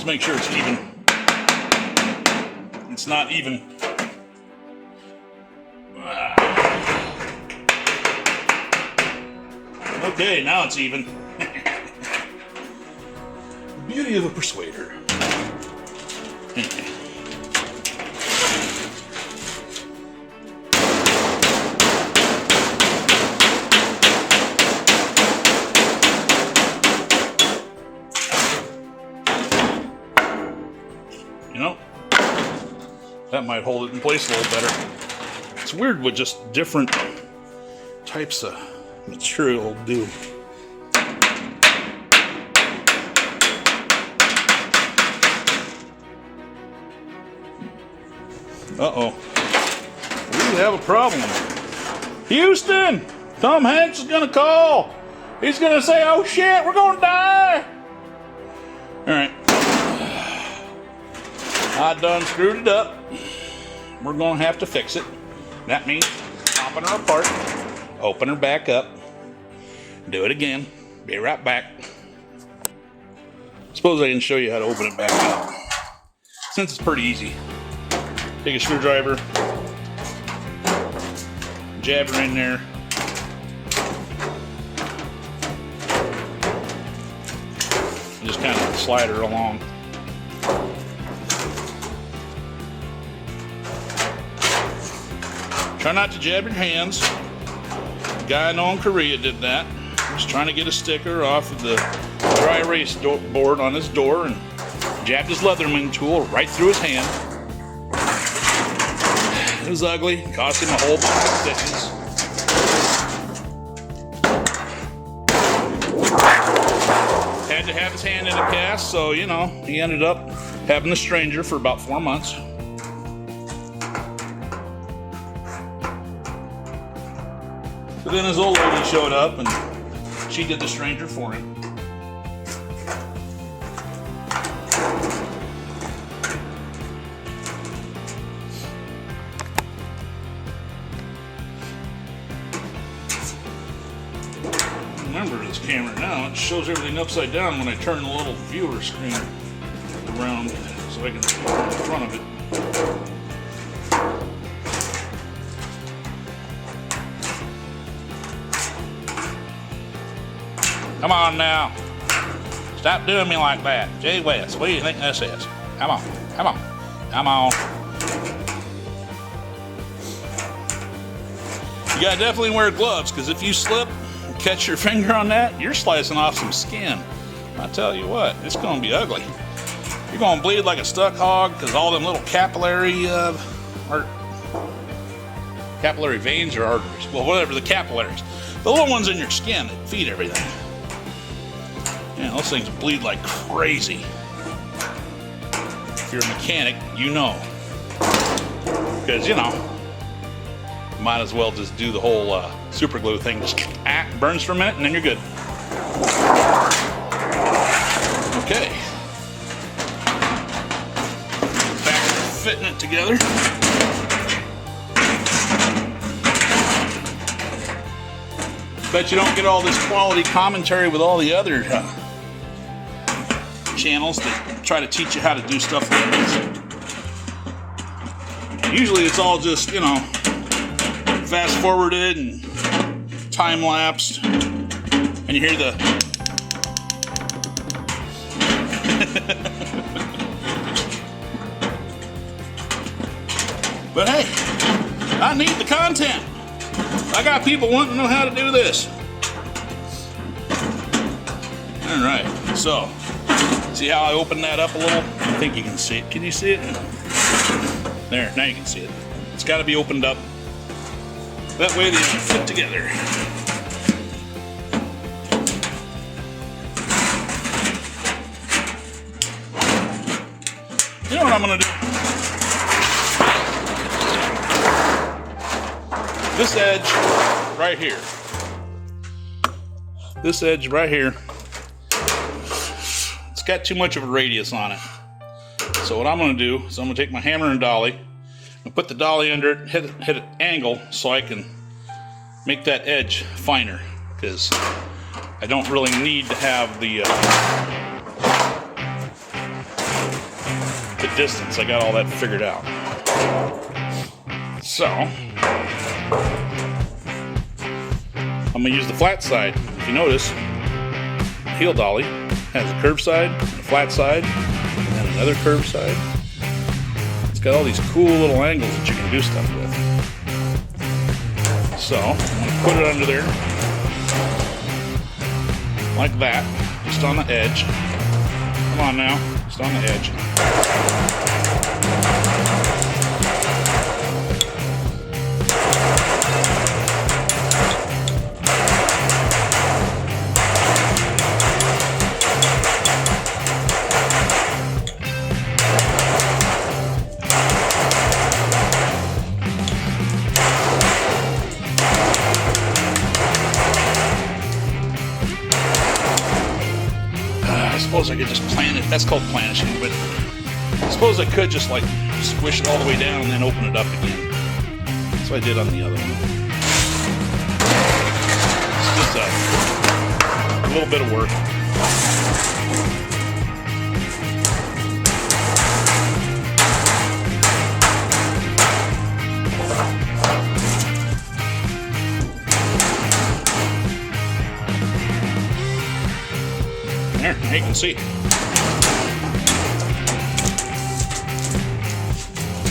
Make sure it's even. It's not even. Okay, now it's even. The beauty of a persuader. Anyway. You know, that might hold it in place a little better. It's weird what just different types of material will do. Uh-oh. We have a problem. Houston! Tom Hanks is gonna call. He's gonna say, oh shit, we're gonna die. All right. I done screwed it up. We're gonna have to fix it. That means popping her apart, open her back up, do it again, be right back. Suppose I can show you how to open it back up. Since it's pretty easy. Take a screwdriver, jab her in there. And just kind of slide her along. Try not to jab your hands. The guy I know in Korea did that. He was trying to get a sticker off of the dry erase board on his door and jabbed his Leatherman tool right through his hand. It was ugly. Cost him a whole bunch of stitches. Had to have his hand in a cast, so, you know, he ended up having the stranger for about 4 months. But then his old lady showed up and she did the stranger for him. Remember this camera now, it shows everything upside down when I turn the little viewer screen around so I can see in front of it. Come on now. Stop doing me like that. Jay West, what do you think this is? Come on, come on, come on. You gotta definitely wear gloves, because if you slip, catch your finger on that, you're slicing off some skin. I tell you what, it's gonna be ugly. You're gonna bleed like a stuck hog, because all them little capillary veins or arteries, well, whatever, the capillaries, the little ones in your skin that feed everything. Yeah, those things bleed like crazy. If you're a mechanic, you know. Because, you know, might as well just do the whole super glue thing. Just burns for a minute and then you're good. Okay. Back to fitting it together. Bet you don't get all this quality commentary with all the other channels that try to teach you how to do stuff like this. Usually it's all just, you know, fast forwarded and time lapsed, and you hear the but hey, I need the content. I got people wanting to know how to do this. All right, so see how I opened that up a little? I think you can see it. Can you see it? There, now you can see it. It's got to be opened up. That way they fit together. You know what I'm going to do? This edge right here. This edge right here. It's got too much of a radius on it. So what I'm going to do is I'm going to take my hammer and dolly and put the dolly under it, hit an angle so I can make that edge finer, because I don't really need to have the distance. I got all that figured out. So I'm going to use the flat side. If you notice, heel dolly has a curved side, a flat side, and then another curved side. It's got all these cool little angles that you can do stuff with. So I'm going to put it under there like that, just on the edge. Come on now, just on the edge. I suppose I could just plan it. That's called planishing, but I suppose I could just like squish it all the way down and then open it up again. That's what I did on the other one. It's just a little bit of work. There, now you can see.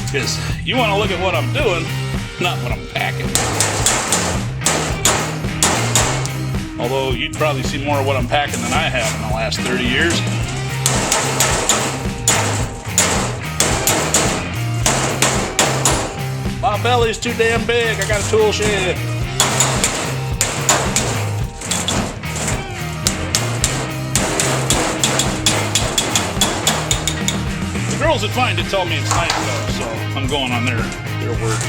Because you want to look at what I'm doing, Not what I'm packing. Although you'd probably see more of what I'm packing than I have in the last 30 years. My belly's too damn big. I got a tool shed. The girls that find it tell me it's nice though, so I'm going on their word.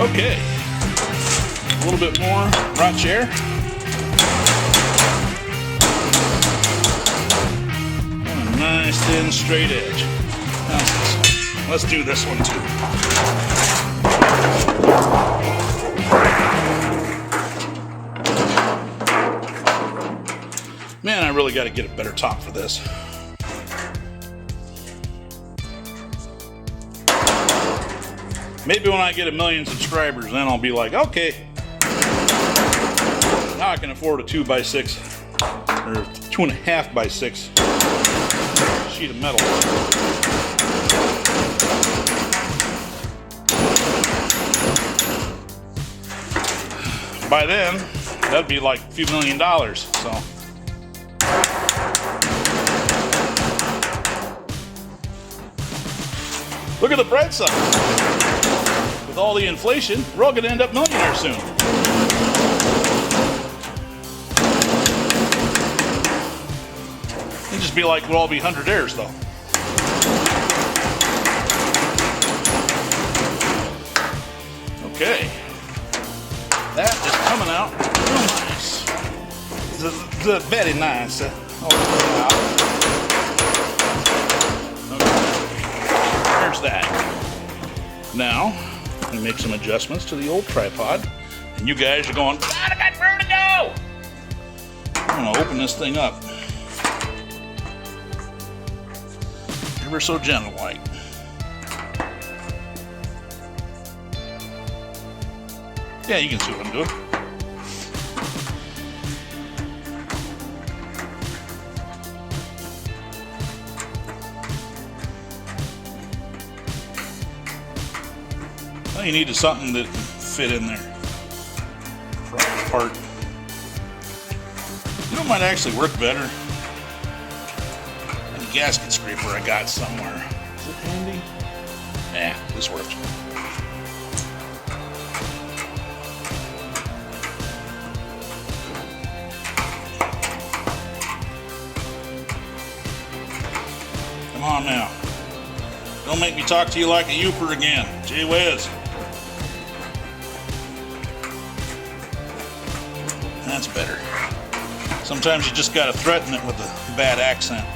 Okay, a little bit more raw chair. And a nice thin straight edge. Now, let's do this one too. Man, I really got to get a better top for this. Maybe when I get 1 million subscribers, then I'll be like, okay, now I can afford a 2x6 or 2.5x6 sheet of metal. By then, that'd be like a few $1 million. So. Look at the bright side. With all the inflation, we're all going to end up millionaires soon. It'd just be like we'll all be hundredaires, though. Okay. That is coming out real nice. It's very nice. Okay. There's that. Now, I'm going to make some adjustments to the old tripod. And you guys are going, God, I got nowhere to go! I'm going to open this thing up. Ever so gentle like. Yeah, you can see what I'm doing. All you need is something that can fit in there. Right apart. You know what might actually work better? A gasket scraper I got somewhere. Is it handy? Nah, this works. Come on now. Don't make me talk to you like a youper again. Gee whiz. That's better. Sometimes you just gotta threaten it with a bad accent.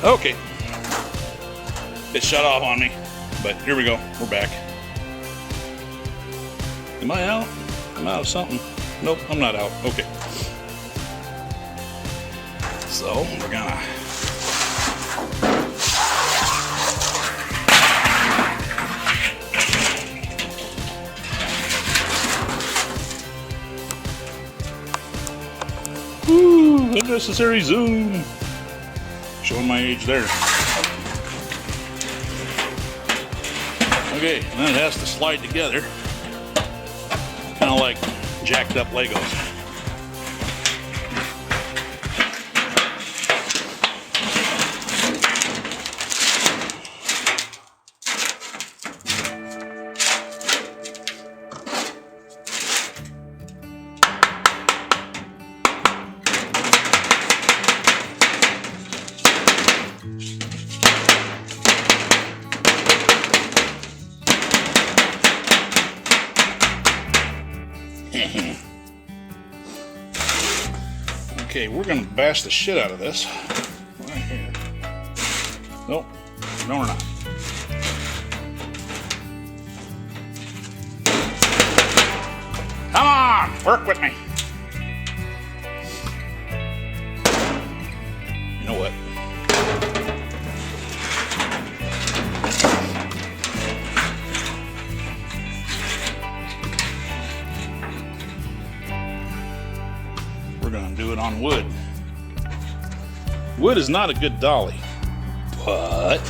Okay. It shut off on me, but here we go. We're back. Am I out? I'm out of something. Nope, I'm not out. Okay. So we're gonna unnecessary zoom. Showing my age there. Okay, and then it has to slide together. Kind of like jacked up Legos. Okay, we're gonna bash the shit out of this. Right here. Nope. No, we're not. Come on, work with me. You know what? wood on wood. Wood is not a good dolly, but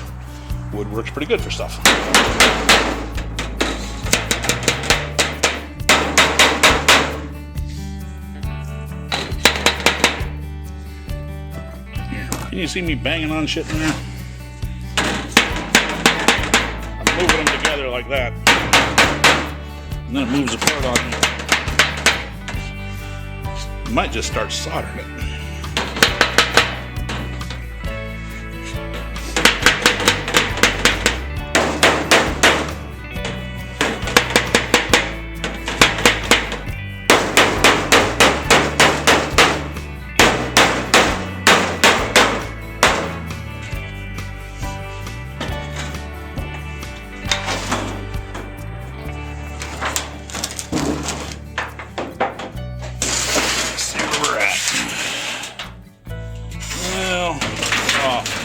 wood works pretty good for stuff. Can you see me banging on shit in there? I'm moving them together like that. And then it moves apart on me. Might just start soldering it.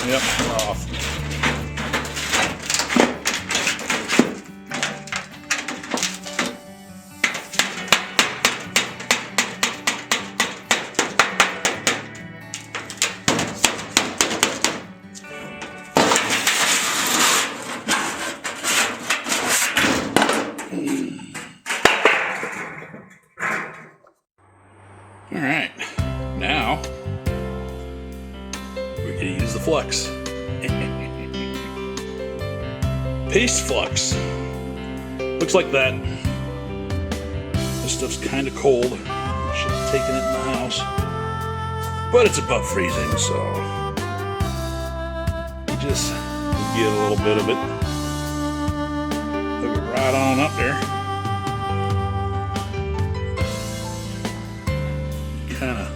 Yep, we're off. All right, now we're gonna use the flux. Paste flux. Looks like that. This stuff's kind of cold. Should have taken it in the house, but it's above freezing, so just get a little bit of it. Hook it right on up there. Kind of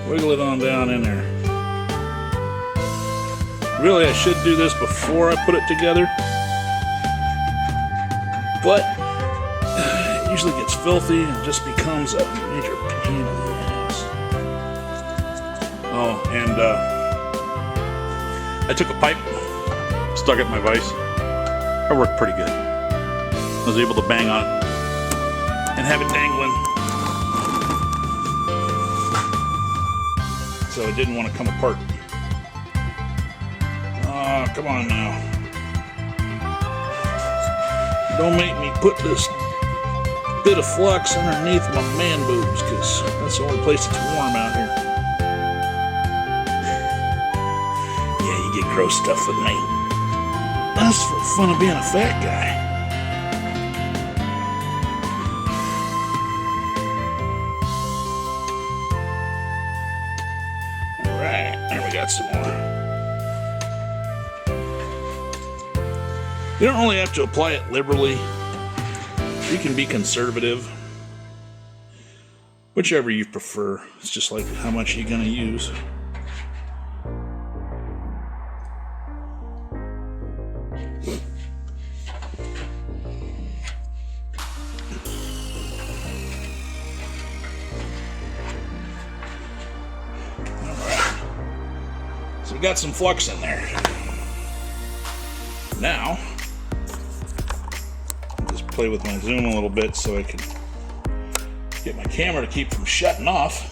wiggle it on down in there. Really, I should do this before I put it together, but it usually gets filthy and just becomes a major pain in the ass. Oh, and I took a pipe, stuck it in my vise. It worked pretty good. I was able to bang on it and have it dangling, so it didn't want to come apart. Oh, come on now. Don't make me put this bit of flux underneath my man boobs, because that's the only place that's warm out here. Yeah, you get gross stuff with me. That's for the fun of being a fat guy. Alright, there we got some more. You don't only have to apply it liberally. You can be conservative. Whichever you prefer. It's just like how much you're going to use. Alright. So we got some flux in there. Now, play with my zoom a little bit so I can get my camera to keep from shutting off.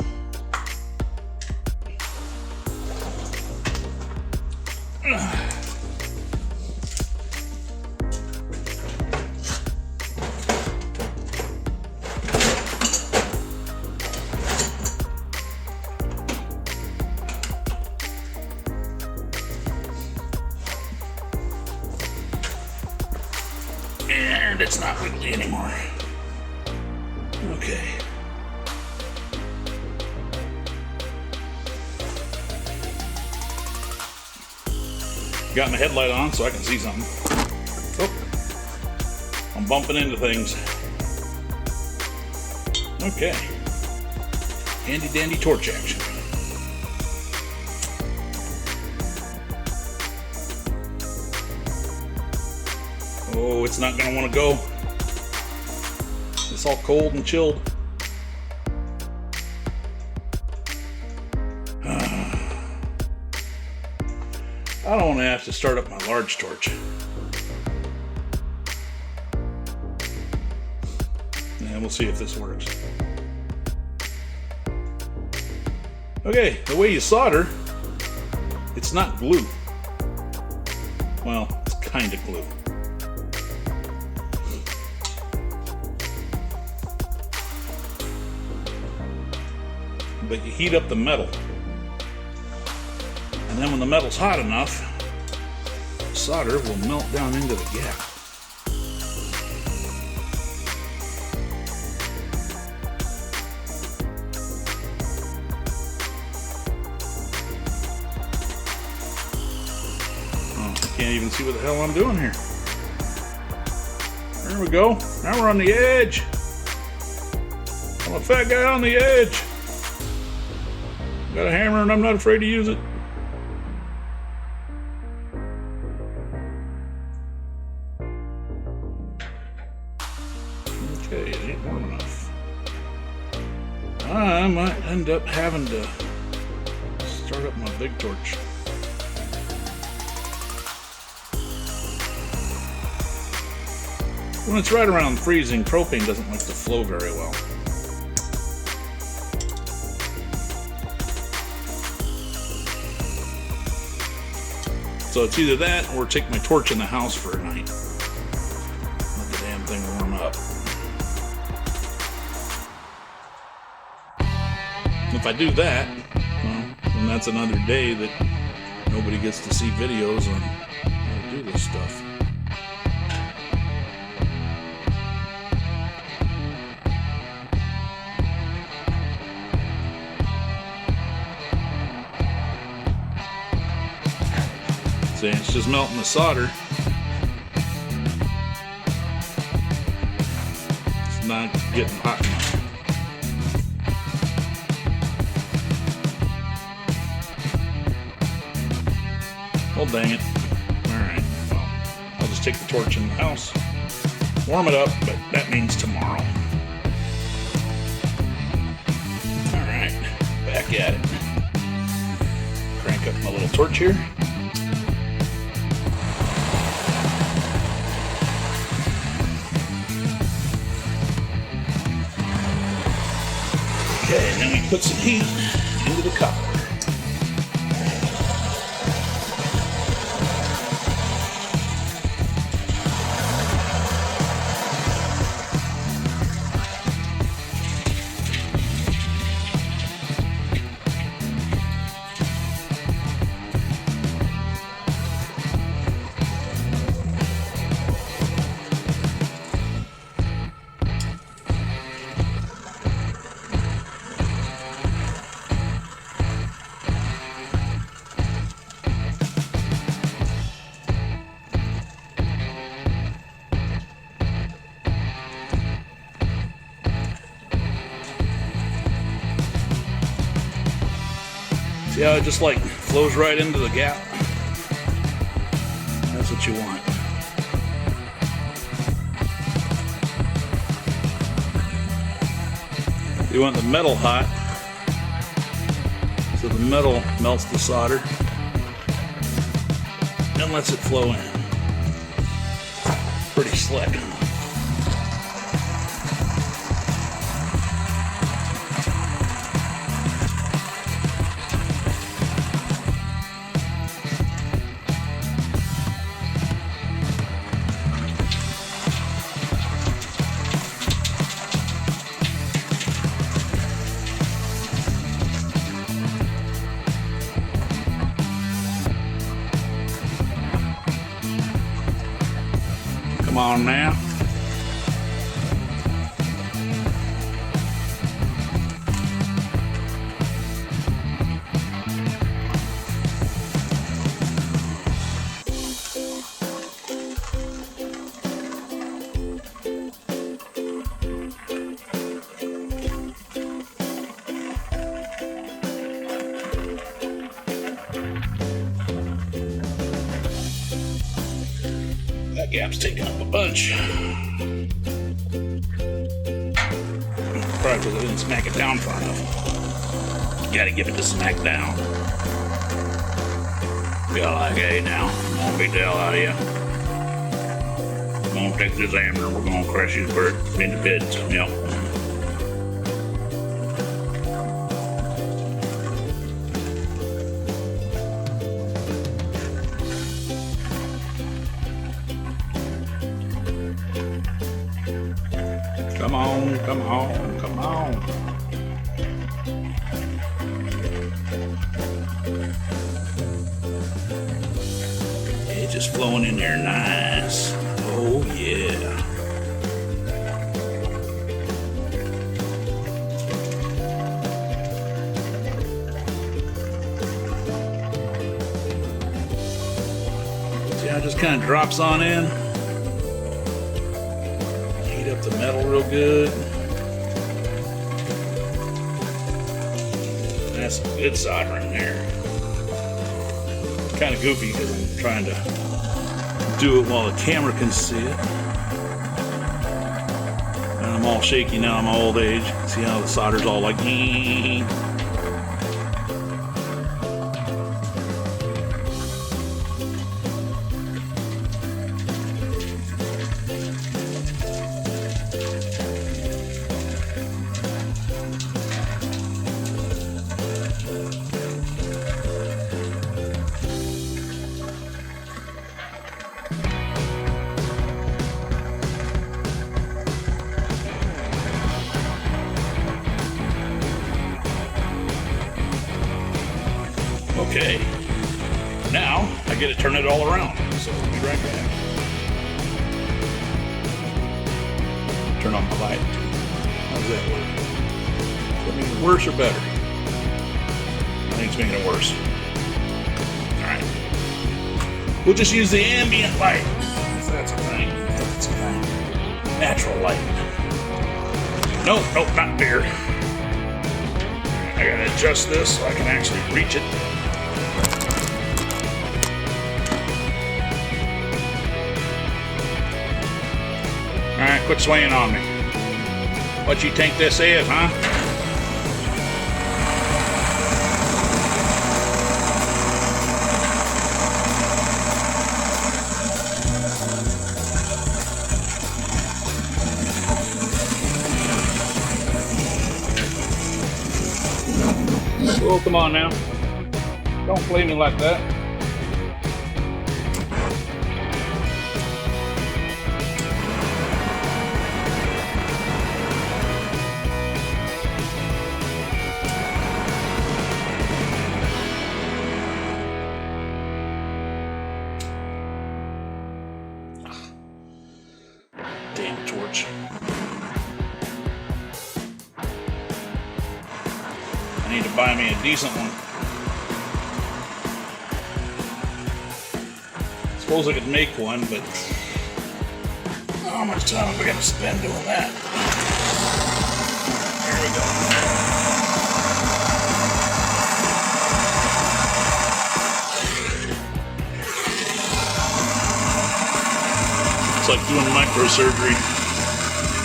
And it's not wiggly anymore. Okay. Got my headlight on so I can see something. Oh, I'm bumping into things. Okay. Handy dandy torch action. Oh, it's not going to want to go. It's all cold and chilled. I don't want to have to start up my large torch. And we'll see if this works. Okay, the way you solder, it's not glue. Well, it's kind of glue. But you heat up the metal. And then when the metal's hot enough, solder will melt down into the gap. Oh, I can't even see what the hell I'm doing here. There we go. Now we're on the edge. I'm a fat guy on the edge. Got a hammer and I'm not afraid to use it. Okay, it ain't warm enough. I might end up having to start up my big torch. When it's right around freezing, propane doesn't like to flow very well. So it's either that or take my torch in the house for a night. Let the damn thing warm up. If I do that, well, then that's another day that nobody gets to see videos on how to do this stuff. See, it's just melting the solder. It's not getting hot enough. Well, dang it. Alright, well, I'll just take the torch in the house, warm it up, but that means tomorrow. Alright, back at it. Crank up my little torch here. Okay, and then we put some heat into the copper. See how it just like flows right into the gap? That's what you want. You want the metal hot, so the metal melts the solder and lets it flow in. Pretty slick. Come on now. That gap's taking up a bunch. Probably because I didn't smack it down far enough. Gotta give it the smack down. Feel like, hey now, I'm gonna beat the hell out of you. We're gonna take this hammer, we're gonna crush his bird into bits. Yep. Come on, come on, come on. It's just flowing in there nice. Oh yeah. See how it just kind of drops on in? Heat up the metal real good. That's some good soldering there. Kind of goofy because I'm trying to do it while the camera can see it. And I'm all shaky now in my old age. See how the solder's all like Okay, now I get to turn it all around. So I'll be right back. Turn on my light. How's that work? Does that make it worse or better? I think it's making it worse. Alright. We'll just use the ambient light. If that's a thing. That's a thing. Natural light. Nope, not beer. I gotta adjust this so I can actually reach it. Alright, quit swaying on me. What you think this is, huh? Oh, come on now. Don't play me like that. Damn torch. I need to buy me a decent one. Suppose I could make one, but how much time am I gonna spend doing that? There we go. It's like doing microsurgery.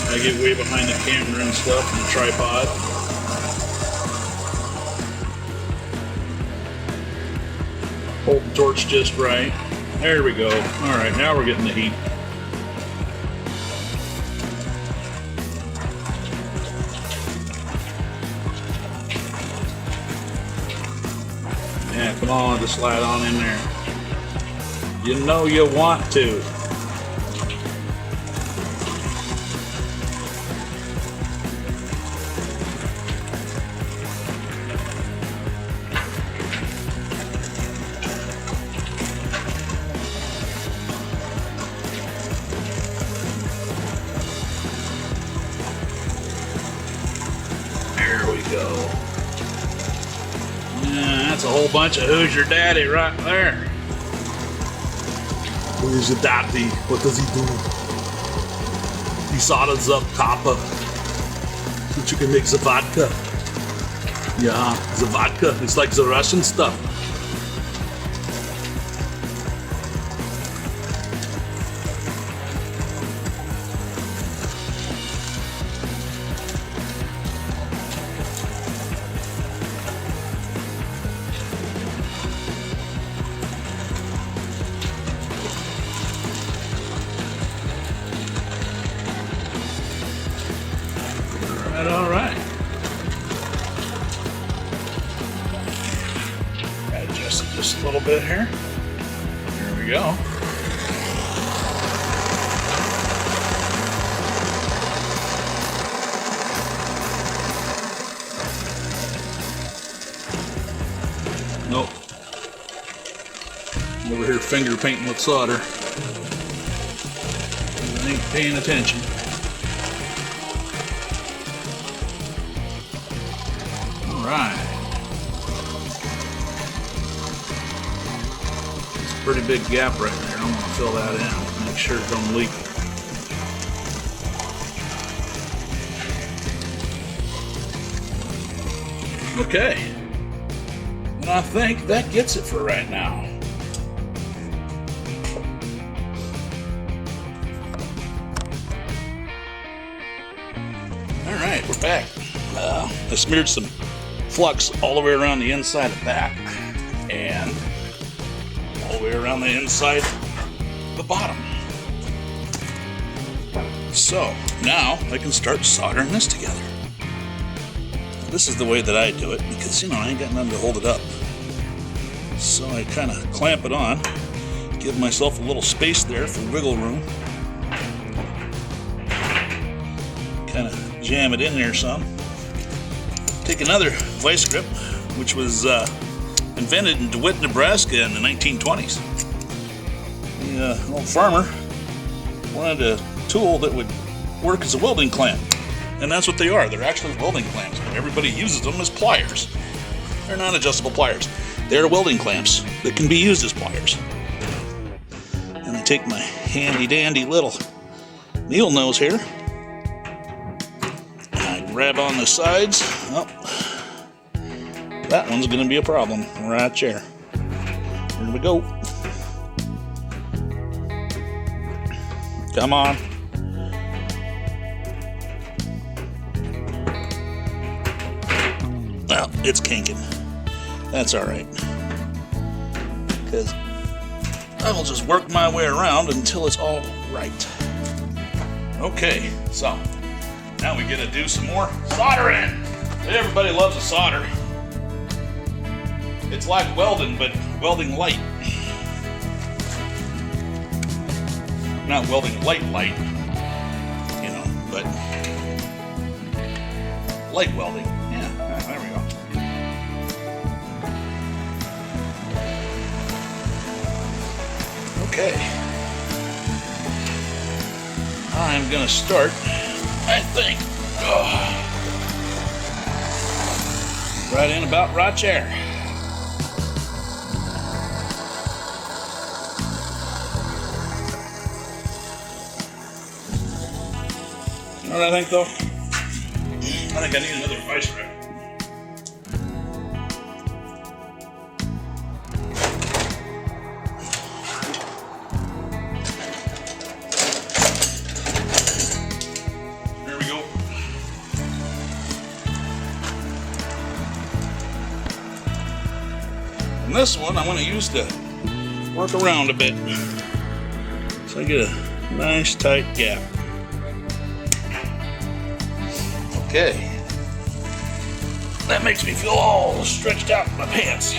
I get way behind the camera and stuff and the tripod. Hold the torch just right. There we go. Alright, now we're getting the heat. Yeah, come on, just slide on in there. You know you want to. Go. Yeah, that's a whole bunch of Who's Your Daddy right there. Who's your daddy? What does he do? He solders up copper so you can make the vodka. Yeah, the vodka. It's like the Russian stuff. All right. Adjust it just a little bit here. There we go. over here finger painting with solder. I ain't paying attention. All right. It's a pretty big gap right there. I'm gonna fill that in. Make sure it don't leak. Okay. And I think that gets it for right now. All right, we're back. I smeared some flux all the way around the inside of that and all the way around the inside of the bottom. So now I can start soldering this together. This is the way that I do it because, you know, I ain't got nothing to hold it up. So I kind of clamp it on, give myself a little space there for wiggle room. Kind of jam it in there some. Take another vice grip, which was invented in DeWitt, Nebraska in the 1920s. The old farmer wanted a tool that would work as a welding clamp. And that's what they are. They're actually welding clamps, but everybody uses them as pliers. They're not adjustable pliers. They're welding clamps that can be used as pliers. And I take my handy dandy little needle nose here. I grab on the sides. Oh, that one's going to be a problem right there. Here we go. Come on. Well, it's kinking. That's all right. Because I will just work my way around until it's all right. Okay, so now we get to do some more soldering. Everybody loves a solder. It's like welding, but welding light. Not welding light, you know, but light welding. Yeah, there we go. Okay. I'm gonna start, I think, right in about right there. You know what I think, though? I think I need another vice grip. There we go. And this one I'm going to use to work around a bit. So I get a nice tight gap. Okay, that makes me feel all stretched out in my pants.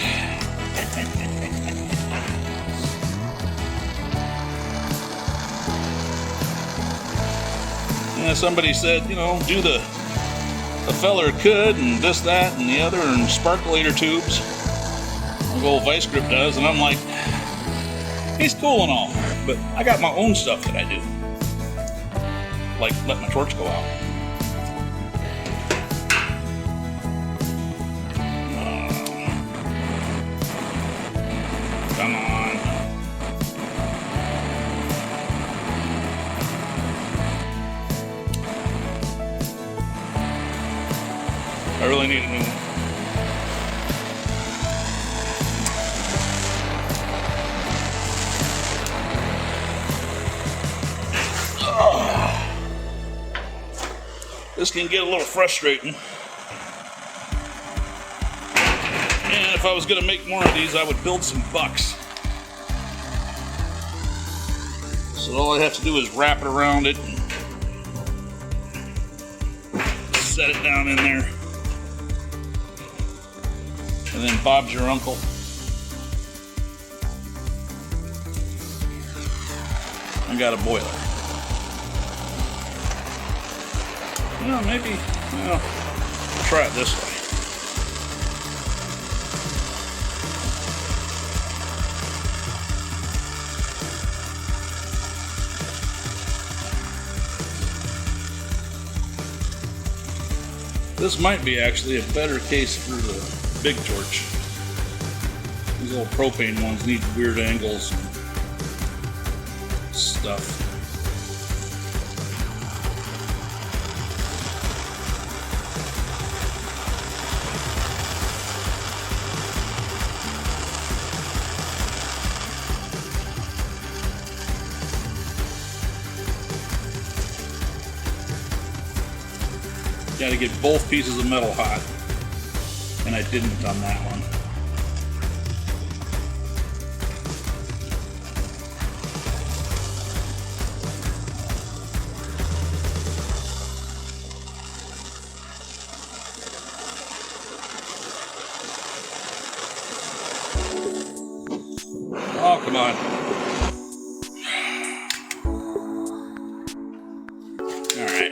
And somebody said, you know, do the feller could and this, that, and the other, and sparkulator tubes. The old vice grip does, and I'm like, he's cool and all, but I got my own stuff that I do, like let my torch go out. Come on. I really need a new one. This can get a little frustrating. And if I was going to make more of these, I would build some bucks. So all I have to do is wrap it around it and set it down in there. And then Bob's your uncle. I got a boiler. You know, maybe, well, try it this way. This might be actually a better case for the big torch. These little propane ones need weird angles and stuff. Got to get both pieces of metal hot, and I didn't on that one. Oh, come on. All right.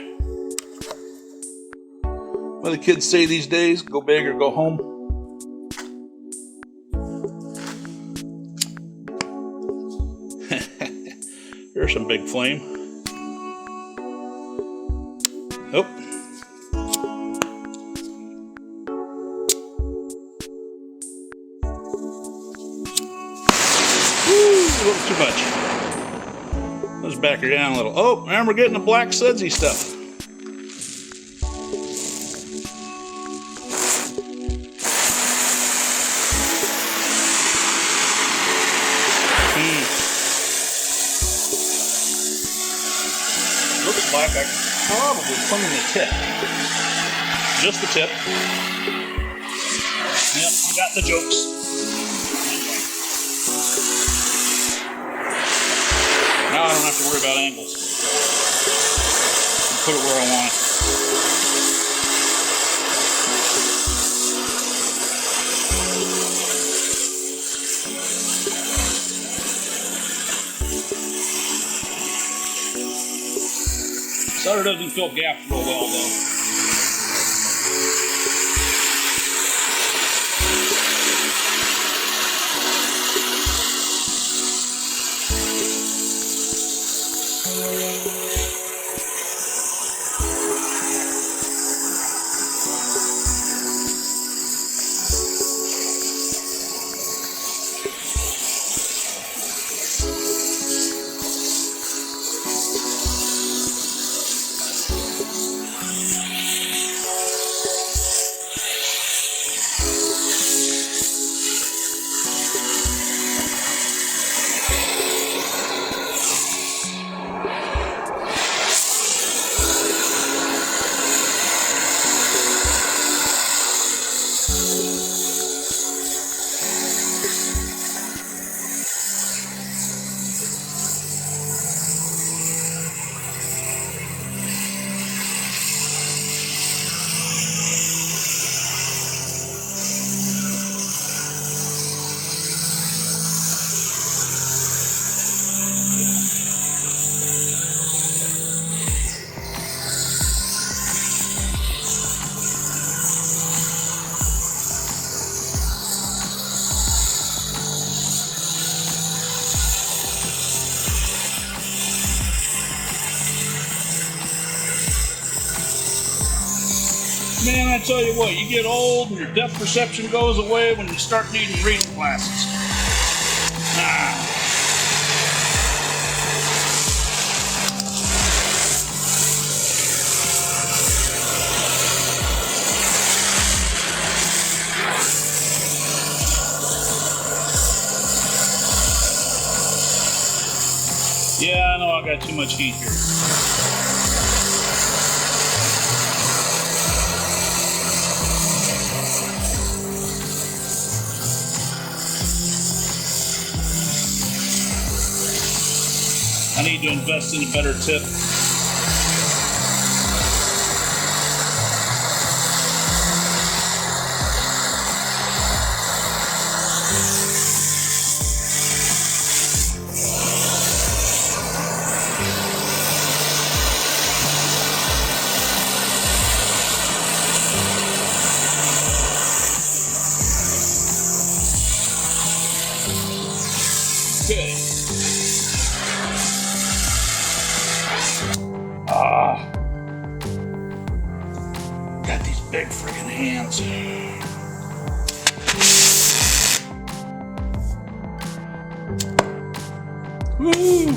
What do the kids say these days? Go big or go home? There's some big flame. Oh. Woo, a little too much. Let's back her down a little. Oh, and we're getting the black sudsy stuff. Looks like I could probably clean the tip. Just the tip. Yep, I got the jokes. Anyway. Now I don't have to worry about angles. Put it where I want it. Solder doesn't feel gapped real well though. Man, I tell you what, you get old and your depth perception goes away when you start needing reading glasses. Yeah, I know I got too much heat here. I need to invest in a better tip. Okay. Got these Big freaking hands. Woo!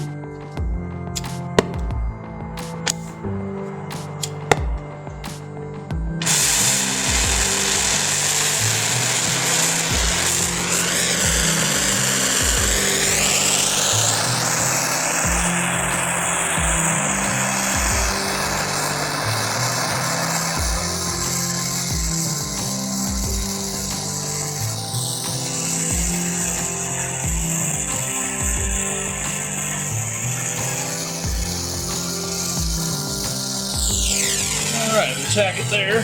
Alright, we'll tack it there.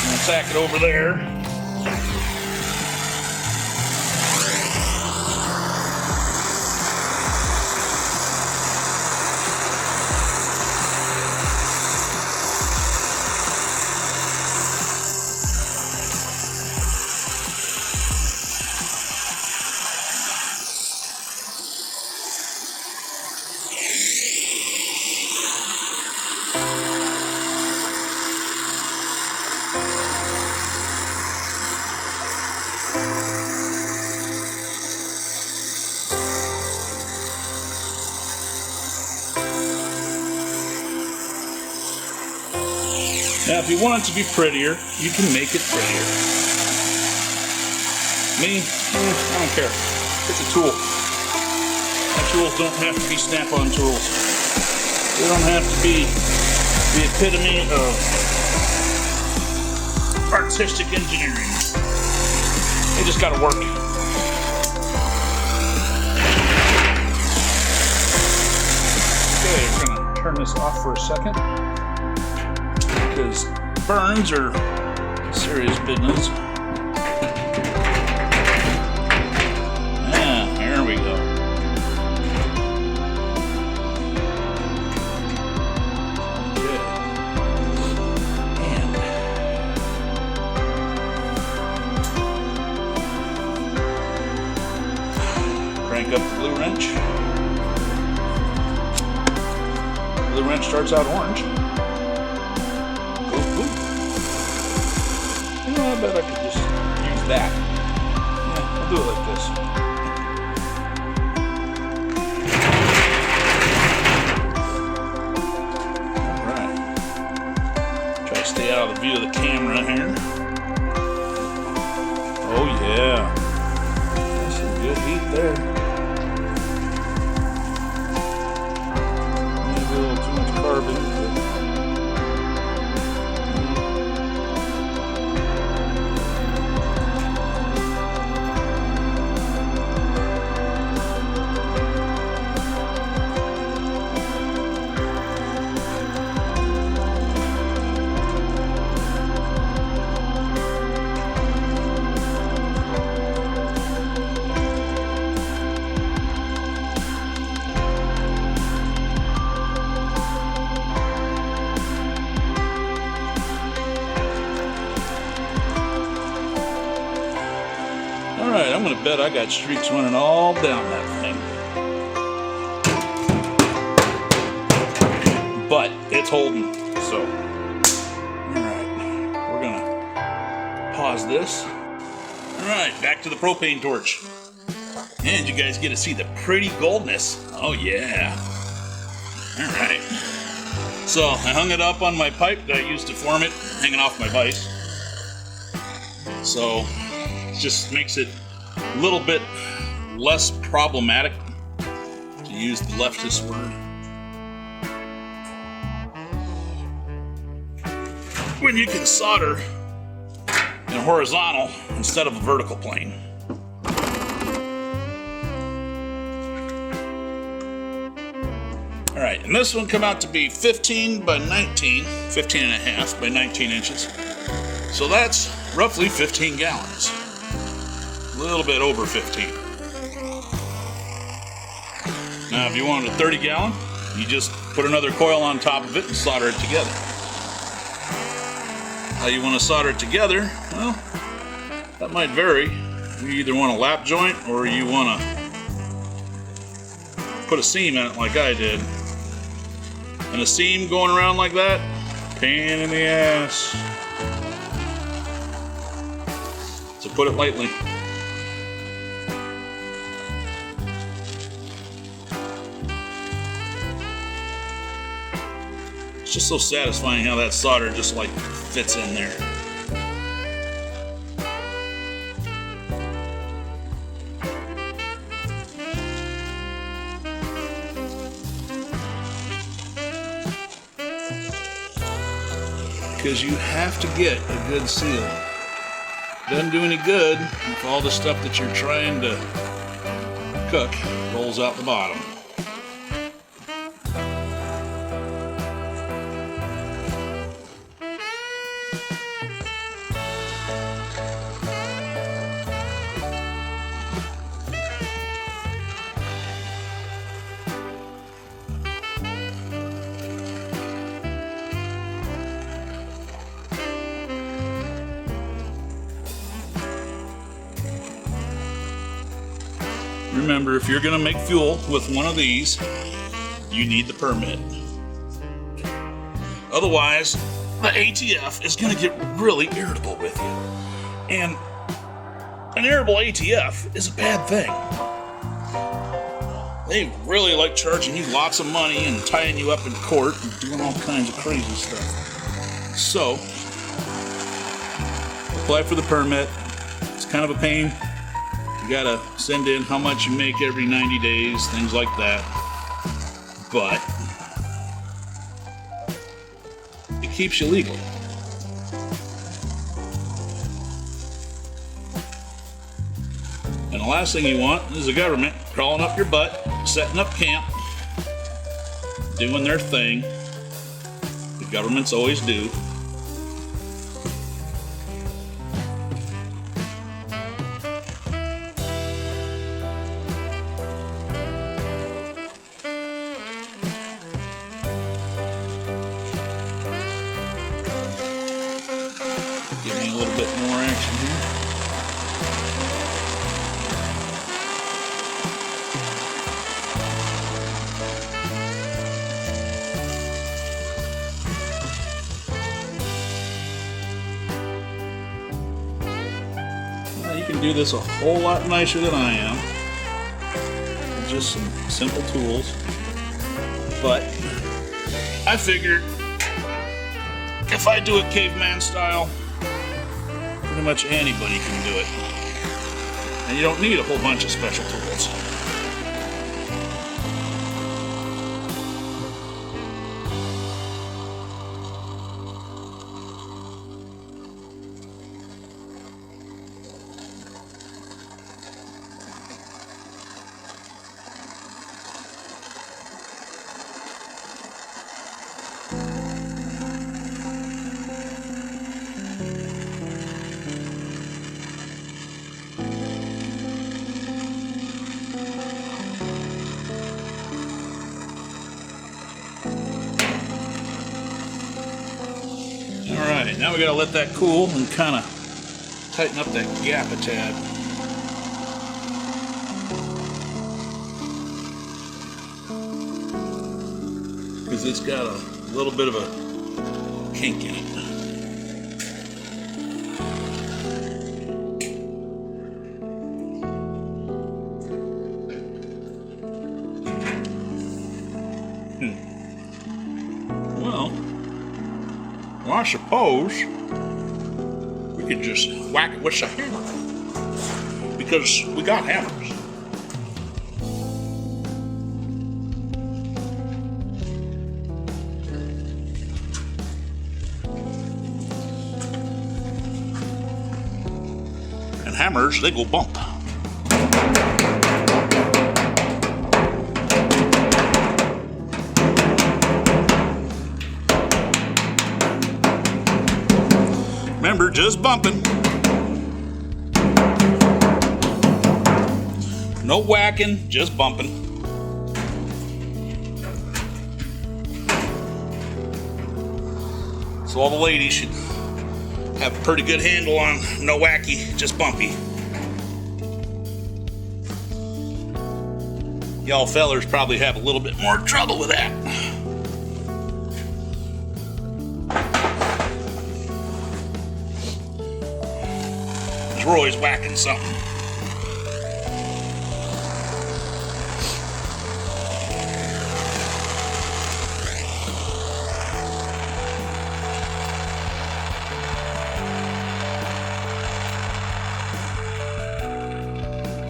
We'll tack it over there. Now, if you want it to be prettier, you can make it prettier. Me, I don't care. It's a tool. My tools don't have to be snap-on tools. They don't have to be the epitome of artistic engineering. They just gotta work. Okay, we're gonna turn this off for a second, because burns are serious business. Yeah, here we go. Okay. And crank up the blue wrench. The blue wrench starts out orange. I bet I could just use that. Yeah, I'll do it like this. Alright. Try to stay out of the view of the camera here. Oh yeah. That's some good heat there. Maybe a little too much carbon. Alright, I'm gonna bet I got streaks running all down that thing. But it's holding, so. Alright, we're gonna pause this. Alright, back to the propane torch. And you guys get to see the pretty goldness. Oh yeah. Alright. So I hung it up on my pipe that I used to form it, hanging off my vise. So just makes it a little bit less problematic, to use the leftist word, when you can solder in a horizontal instead of a vertical plane. Alright, and this one come out to be 15 by 19, 15 and a half by 19 inches. So that's roughly 15 gallons. A little bit over 15. Now if you wanted a 30 gallon, you just put another coil on top of it and solder it together. How you want to solder it together, well, that might vary. You either want a lap joint or you want to put a seam in it like I did. And a seam going around like that, pain in the ass. To put it lightly. It's just so satisfying how that solder just like fits in there. Because you have to get a good seal. Doesn't do any good if all the stuff that you're trying to cook rolls out the bottom. Remember, if you're going to make fuel with one of these, you need the permit. Otherwise, the ATF is going to get really irritable with you. And an irritable ATF is a bad thing. They really like charging you lots of money and tying you up in court and doing all kinds of crazy stuff. So, apply for the permit. It's kind of a pain. You gotta send in how much you make every 90 days, things like that. But it keeps you legal. And the last thing you want is the government crawling up your butt, setting up camp, doing their thing. The governments always do. Give me a little bit more action here. Now you can do this a whole lot nicer than I am. With just some simple tools. But I figured if I do it caveman style, pretty much anybody can do it. And you don't need a whole bunch of special tools. Alright, now we gotta let that cool and kind of tighten up that gap a tad. Because it's got a little bit of a kink in it. Well, I suppose we could just whack it with a hammer, because we got hammers. And hammers, they go bump. Remember, just bumping. No whacking, just bumping. So all the ladies should have a pretty good handle on no wacky, just bumpy. Y'all fellers probably have a little bit more trouble with that. Roy's whacking something.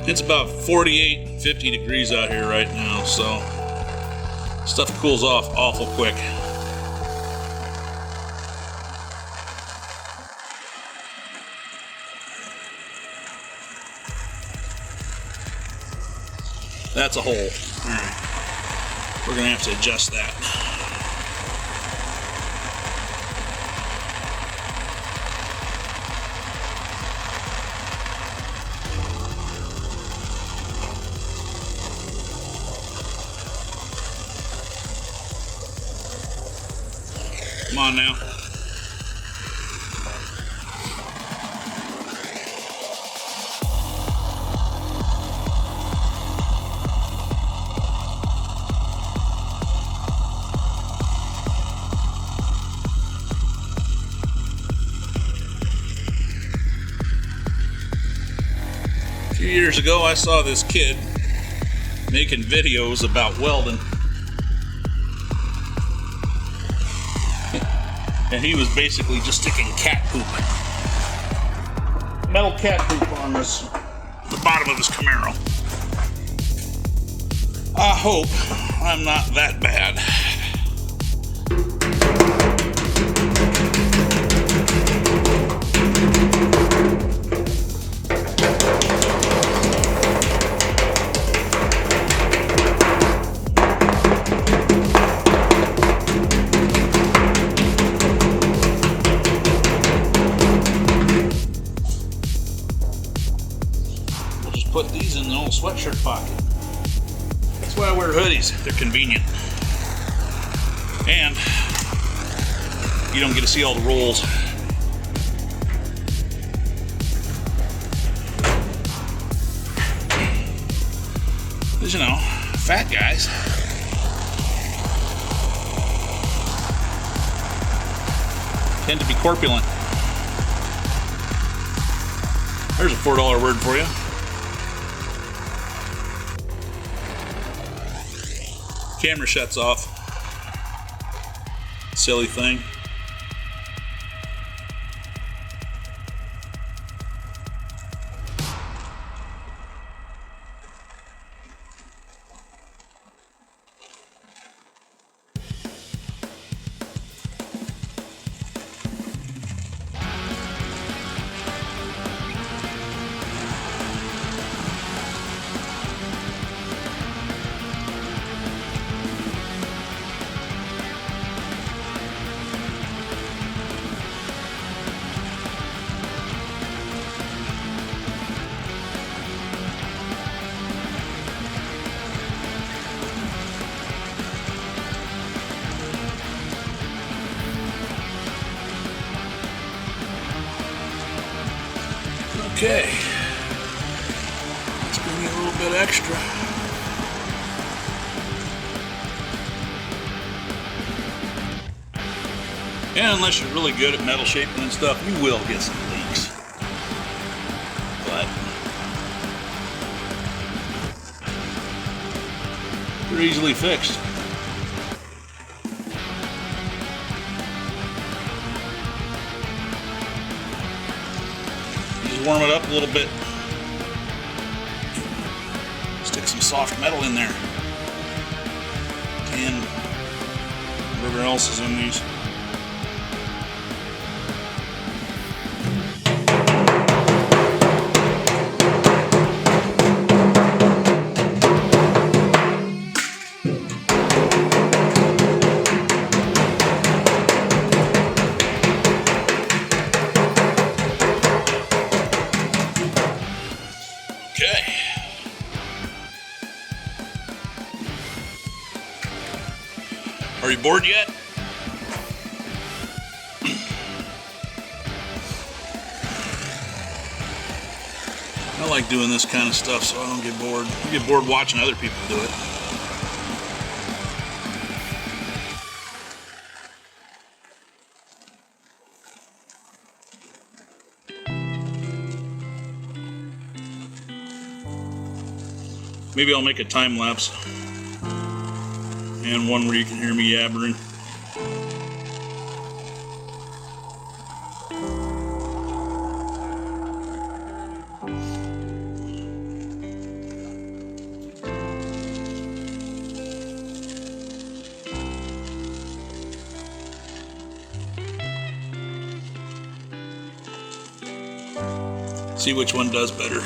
It's about 48, 50 degrees out here right now, so stuff cools off awful quick. That's a hole. All right. We're gonna have to adjust that. Come on now. A few years ago, I saw this kid making videos about welding. And he was basically just sticking cat poop, metal cat poop on the bottom of his Camaro. I hope I'm not that bad. Put these in the old sweatshirt pocket. That's why I wear hoodies. They're convenient. And you don't get to see all the rolls. Because, you know, fat guys tend to be corpulent. There's a $4 word for you. Camera shuts off. Silly thing. Okay, let's bring you a little bit extra. And unless you're really good at metal shaping and stuff, you will get some leaks. But they're easily fixed. Warm it up a little bit. Stick some soft metal in there. And whatever else is in these. Okay. Are you bored yet? I like doing this kind of stuff so I don't get bored. I get bored watching other people do it. Maybe I'll make a time lapse and one where you can hear me yabbering. See which one does better.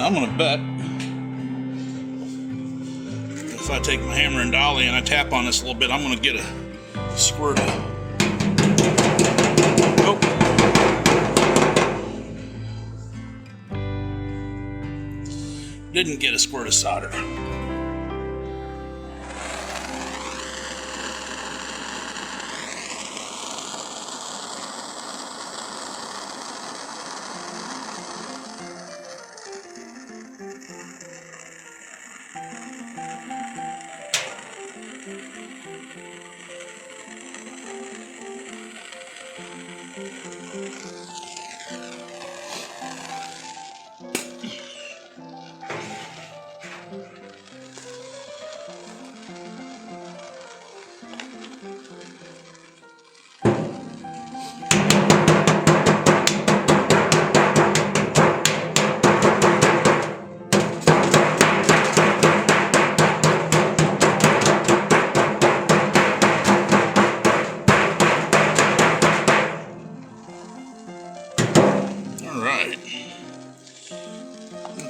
I'm gonna bet if I take my hammer and dolly and I tap on this a little bit, I'm gonna get a squirt of. Oh. Didn't get a squirt of solder.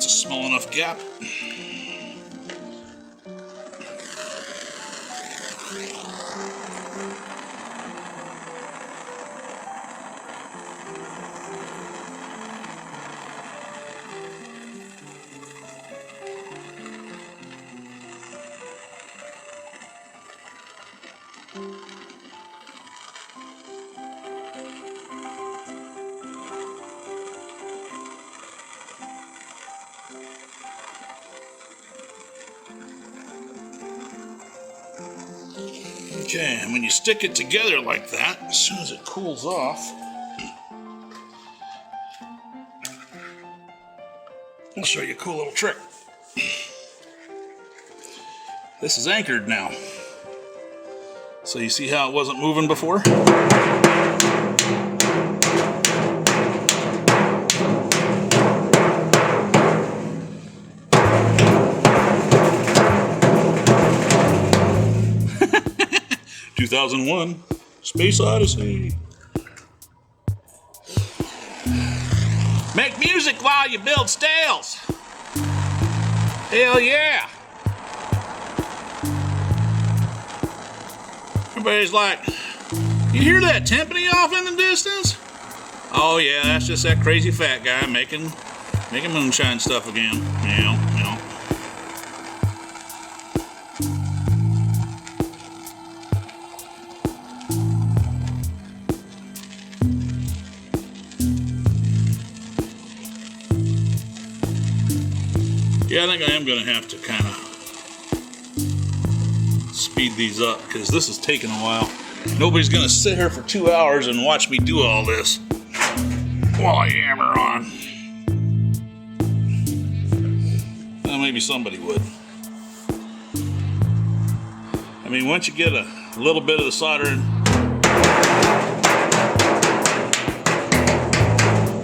Small enough gap. Okay, and when you stick it together like that, as soon as it cools off, I'll show you a cool little trick. This is anchored now. So you see how it wasn't moving before? 2001, Space Odyssey. Make music while you build stales. Hell yeah. Everybody's like, you hear that timpani off in the distance? Oh yeah, that's just that crazy fat guy making moonshine stuff again. You know. Yeah, I think I am going to have to kind of speed these up because this is taking a while. Nobody's going to sit here for 2 hours and watch me do all this while I hammer on. Let me maybe somebody would. I mean, once you get a little bit of the solder in,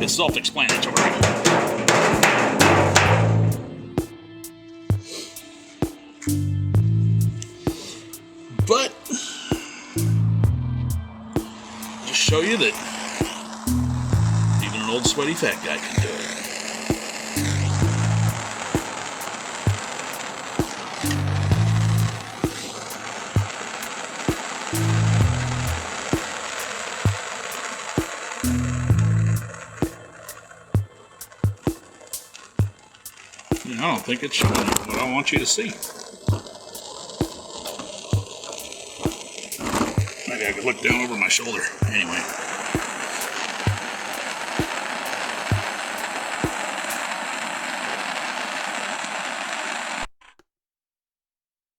it's self-explanatory. But just show you that even an old sweaty fat guy can do it. I don't think it's showing what I want you to see. Maybe I could look down over my shoulder. Anyway.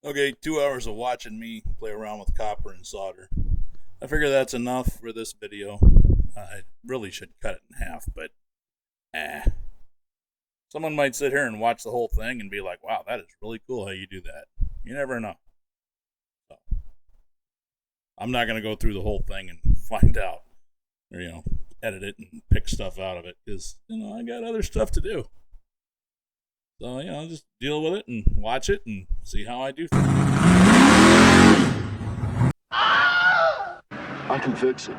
Okay, 2 hours of watching me play around with copper and solder. I figure that's enough for this video. I really should cut it in half, but someone might sit here and watch the whole thing and be like, wow, that is really cool how you do that. You never know. So, I'm not going to go through the whole thing and find out, or, edit it and pick stuff out of it, because, I got other stuff to do. So, just deal with it and watch it and see how I do things. I can fix it.